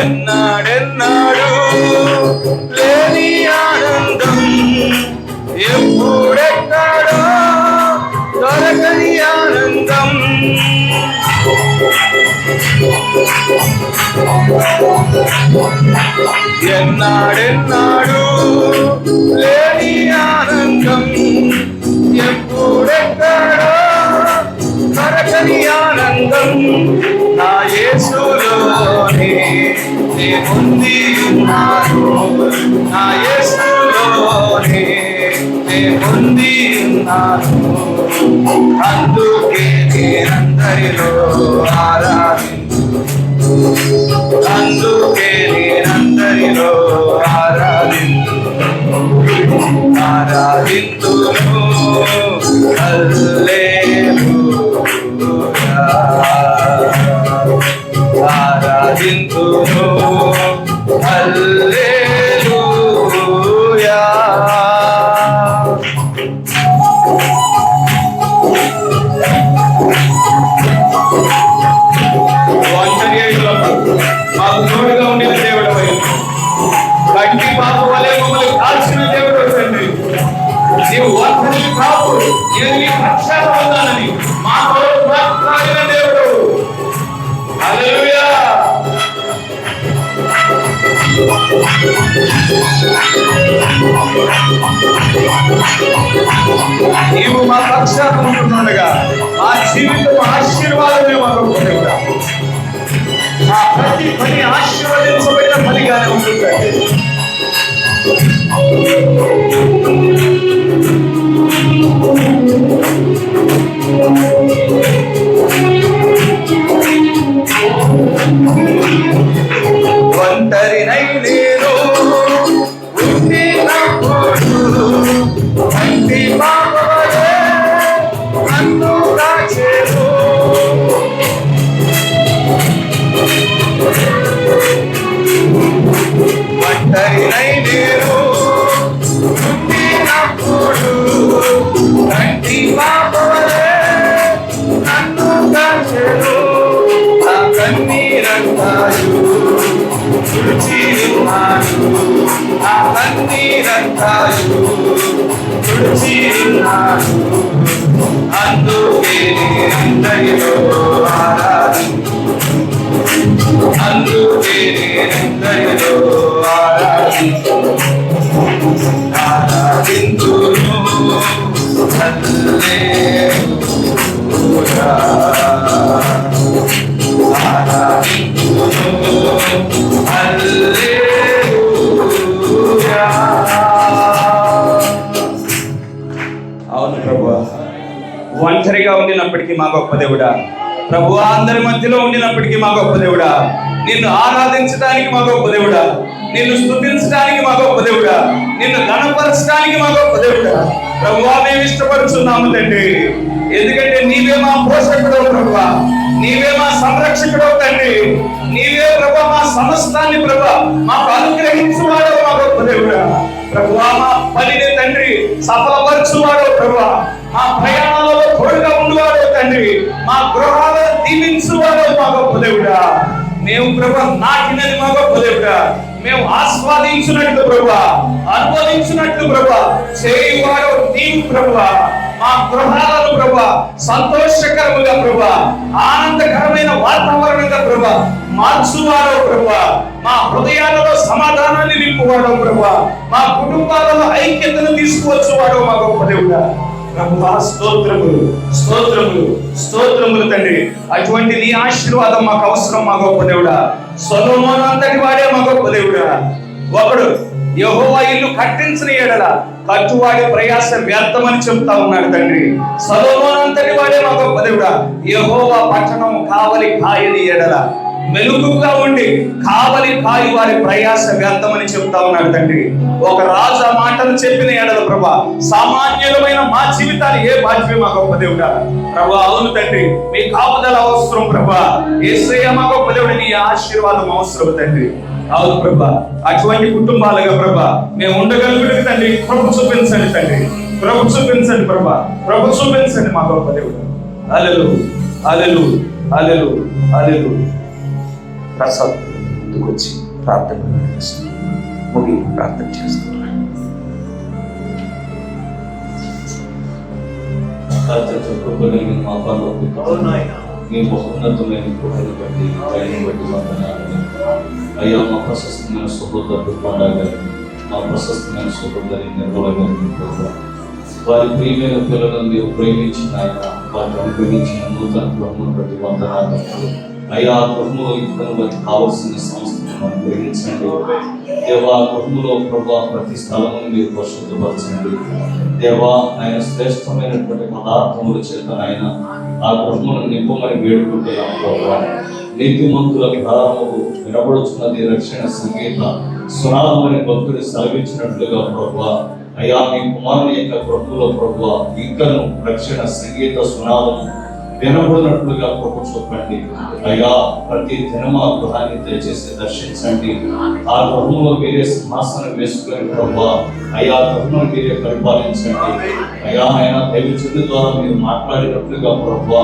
ఎన్నాడెన్నాడు లేని ఆనందం, ఎప్పుడెక్కడో దొరకని ఆనందం, ఎన్నాడెన్నాడు లేని ఆనందం, ఎప్పుడెక్కడో దొరకని ఆనందం. నా యేసులోనే నే పొంది ఉన్నాను అందుకే నేనందరిలో ఆరాధించు, అందుకే నేనందరిలో ఆరాధింతును. హల్లెలూయా ఆరాధింతును. హల్లెలూయా మాకు తోడుగా ఉండిన దేవుడు, కంటి పాప వలె మమ్మల్ని కాల్చిన దేవుడు తండ్రి. నీవు ఒంటరి కాపు, నేను నీ పక్షాన ఉన్నానని మా కొరకు మాట్లాడిన దేవుడు. హల్లెలూయా నీవు మా పక్షాన ఉంటున్నాడుగా మా జీవితం ఆశీర్వాదమే మాకు దేవుడా. మా ప్రతి పని ఆశీర్వదించబడిన పనిగానే ఉంటుంది. ఒంటరినై నేను ఉండినప్పుడు కంటి పాప వలె నన్ను కాచెను. ఒంటరినై నేను ఉండినప్పుడు కంటి పాప వలె నన్ను కాచెను. నా కన్నీరంతాయు తుడిచి ఉన్నాను, నా కన్నీరంతాయు తుడిచి ఉన్నాను. అందుకే నేనందరిలో ఆరాధించు, అందుకే నేనందరిలో ఆరాధింతును. హల్లెలూయా ఆరాధింతును. హల్లెలూయా. అవును ప్రభువా, ఒంటరిగా ఉండినప్పటికీ మా గొప్ప దేవుడా, ప్రభువా అందరి మధ్యలో ఉండినప్పటికీ మా గొప్ప దేవుడా, నిన్ను ఆరాధించడానికి మా గొప్ప దేవుడా, నిన్ను స్తుతించడానికి మా గొప్ప దేవుడా, నిన్ను గణపరచడానికి మా గొప్ప దేవుడా. ప్రభువా మేము ఇష్టపడుతున్నాము తండ్రి, ఎందుకంటే నీవే మా పోషకుడు ప్రభువా, నీవే మా సంరక్షకుడు తండ్రి, నీవే ప్రభా మా సమస్తాన్ని ప్రభా మాకు అనుగ్రహించువాడు మా గొప్ప దేవుడా. ప్రభువా మా పనిని తండ్రి సఫలపరచువాడు ప్రభువా, మా ప్రయాణాలలో తోడుగా ఉండువాడు తండ్రి, మా గృహాలను దీవించువాడు మా గొప్ప దేవుడా. మేము ప్రభా నాటినది మా గొప్ప దేవుడా, మేము ఆస్వాదించినట్లు ప్రభా, అనుభవించినట్లు ప్రభా చేయువాడు నీవు ప్రభా. మా గృహాలను ప్రభా సంతోషకరముగా ప్రభా ఆనందకరమైన వాతావరణంగా ప్రభా మార్చువాడో ప్రభా, మా హృదయాలలో సమాధానాన్ని నింపువాడో ప్రభా, మా కుటుంబాలలో ఐక్యతను తీసుకువచ్చువాడో మా గొప్ప దేవుడా. ప్రభువా స్తోత్రములు, స్తోత్రములు, స్తోత్రములు తండ్రి. అటువంటి నీ ఆశీర్వాదం మాకు అవసరం మా గొప్ప దేవుడా. సొలొమోను అంతటి వాడే మా గొప్ప దేవుడా. ఒకడు యెహోవా ఇల్లు కట్టించిన ఎడల కట్టువాడి ప్రయాస వ్యర్థమని చెప్తా ఉన్నాడు తండ్రి. సొలొమోను అంతటి వాడే మా గొప్ప దేవుడా. యెహోవా పట్టణం కావలి కాయని ఎడల మెలుగుగా ఉండి కావలి కాయి వారి ప్రయాస వ్యర్థమని చెప్తా ఉన్నాడు తండ్రి. ఒక రాజు ఆ మాటలు చెప్పిన ఎడల ప్రభా సామాన్యులమైన మా జీవితాలు ఏ బాధ్యత మా గొప్ప దేవుడా. ప్రభా అవును తండ్రి, మీ కాపుదల అవసరం ప్రభా. యేసయ్య మా గొప్ప దేవుడు, నీ ఆశీర్వాదం అవసరం తండ్రి. అవును ప్రభా, అటువంటి కుటుంబాలుగా ప్రభా మేము ఉండగలుగుతుంది తండ్రి. ప్రభు చూపించండి తండ్రి, ప్రభు చూపించండి ప్రభా, ప్రభు చూపించండి మా గొప్ప దేవుడు. హల్లెలూయా, హల్లెలూయా, హల్లెలూయా, హల్లెలూయా. ప్రసాద్ ముందుకొచ్చి ప్రార్థన ముగి ప్రార్థన చేస్తున్నాను. మా పనులు మీ బహున్నతమైన కృపను బట్టి ఆయన బట్టి వందనాలు. అయ్యా మా ప్రశస్తమైన సహోదరుడు పండగ, మా ప్రశస్తమైన సహోదరి నిర్మలగారిని వారి ప్రియమైన పిల్లలను నీవు ప్రేమించిన ఆయన, వారిని అనుగ్రహించిన నూతన బ్రహ్మను బట్టి వందనాలు. అయ్యా బ్రహ్మలో ఇతను బట్టి కావలసిన సంస్థ మనం గ్రహించండి. దేవా గృహంలో ప్రభా ప్రతి స్థలమును మీరు పరిశుద్ధపరచండి. దేవా ఆయన శ్రేష్టమైనటువంటి పదార్థముల చేత ఆయన ఆ గృహమును నింపమని వేడుకుంటున్నాం ప్రభా. నీతిమంతుల ప్రారంభము వినబడుచున్నది రక్షణ సంగీత సునాదమని భక్తుడు సెలవిచ్చినట్లుగా ప్రభా. అయ్యా మీ కుమారుని యొక్క గృహంలో ప్రభా ఇంకను రక్షణ సంగీత సునాదము వినబడినట్లుగా ప్రభు చూపండి. అయ్యా ప్రతి దినము ఆ గృహాన్ని దయచేసి దర్శించండి. ఆ గృహంలో మీరే సింహాసనం వేసుకొని ప్రభా అయ్యా గృహంలో మీరే పరిపాలించండి. అయ్యా ఆయన దైవజనుల ద్వారా మీరు మాట్లాడినట్లుగా ప్రభా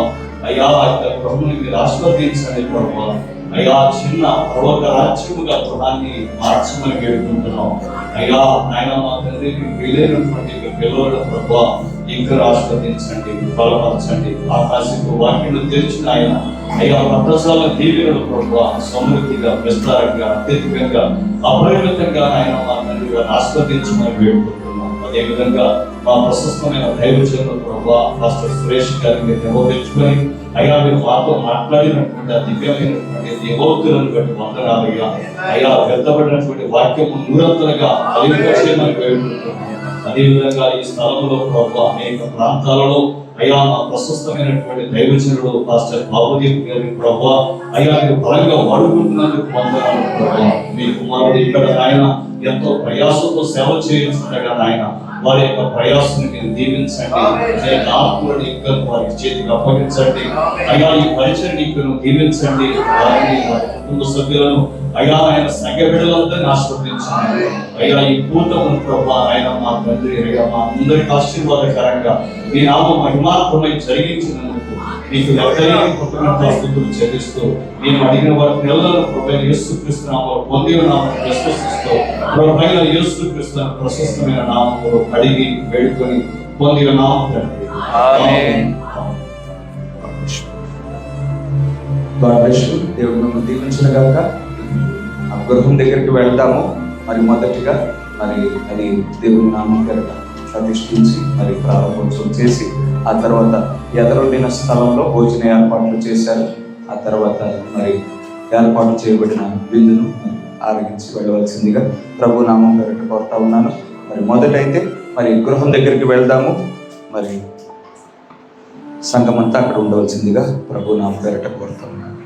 అయ్యా ఆ యొక్క గృహముని మీరు ఆశీర్వదించండి ప్రభా. అయ్యా చిన్న ప్రవక రాజ్యముగా గృహాన్ని మార్చమని వేడుకుంటున్నాం. అయ్యా ఆయన మా తండ్రి వీలైనటువంటి పిల్లల ప్రభా ఇంకా ఆశీర్వదించండి, బలపరచండి. ఆకాశపు వాక్యను తెరిచిన ఆయన అయ్యా భద్రశాల దీవెనలు ప్రభా సమృద్ధిగా విస్తారంగా అత్యధికంగా అపరిమితంగా ఆయన మా తండ్రి వారిని ఆశీర్వదించమని వేడుకుంటున్నాం. అదేవిధంగా మా ప్రశస్తమైన దైవజనులు ప్రభా పాస్టర్ సురేష్ గారిని నిర్వహించుకొని అయ్యా మీరు మాతో మాట్లాడినటువంటి ఆ దివ్యమైనటువంటి దేవోక్తులను బట్టి వందనాలయ్యా. అయ్యా వ్యర్థపడినటువంటి వాక్యము నూరంతలుగా కలిగించమని వేడుకుంటున్నాం. అదేవిధంగా ఈ స్థలంలో ప్రభా అనేక ప్రాంతాలలో అయ్యా మా ప్రశస్తమైనటువంటి దైవజనుడు పాస్టర్ బాబుదీప్ గారి ప్రభా అయ్యా మీరు బలంగా వాడుకుంటున్నందుకు వందనాలు ప్రభా. మీ కుమారుడు ఇక్కడ ఆయన ఎంతో ప్రయాసంతో సేవ చేయించుండగా ఆయన వారి యొక్క ప్రయాసాన్ని మీరు దీవించండి. అనేక ఆత్మలను ఇంకా వారి చేతికి అప్పగించండి. అయ్యా ఈ పరిచయం ఇంకను దీవించండి. వారిని వారి కుటుంబ సభ్యులను అయ్యా ఆయన సంఘ బిడ్డలందరినీ ఆశీర్వదించండి. అయ్యా ఈ కూటమును ప్రభా ఆయన మా తండ్రి అయ్యా మా అందరికి ఆశీర్వాదకరంగా మీ నామ మహిమాత్మై జరిగించినందుకు మీకు లెక్కలేని కృతజ్ఞతలు స్తుతులు చెల్లిస్తూ నేను అడిగిన వారి నెలలను ప్రభువైన యేసుక్రీస్తు నామములో పొంది ఉన్నామని విశ్వసిస్తూ ప్రభువైన యేసుక్రీస్తు ప్రశస్తమైన నామములో అడిగి వేడుకొని పొంది ఉన్నాము తండ్రి. ఆమేన్. దేవుడు మిమ్మల్ని దీవించిన గాక. ఆ గృహం దగ్గరికి వెళ్దాము. మరి మొదటిగా మరి అది దేవుని నామం పేరిట ప్రతిష్ఠించి మరి ప్రారంభోత్సవం చేసి ఆ తర్వాత ఎదరొండిన స్థలంలో భోజన ఏర్పాట్లు చేశారు. ఆ తర్వాత మరి ఏర్పాటు చేయబడిన విందును ఆరగించి వెళ్ళవలసిందిగా ప్రభు నామం పేరిట కోరుతా ఉన్నాను. మరి మొదటైతే మరి గృహం దగ్గరికి వెళ్దాము. మరి సంఘమంతా అక్కడ ఉండవలసిందిగా ప్రభు నామం పేరిట కోరుతా ఉన్నాను.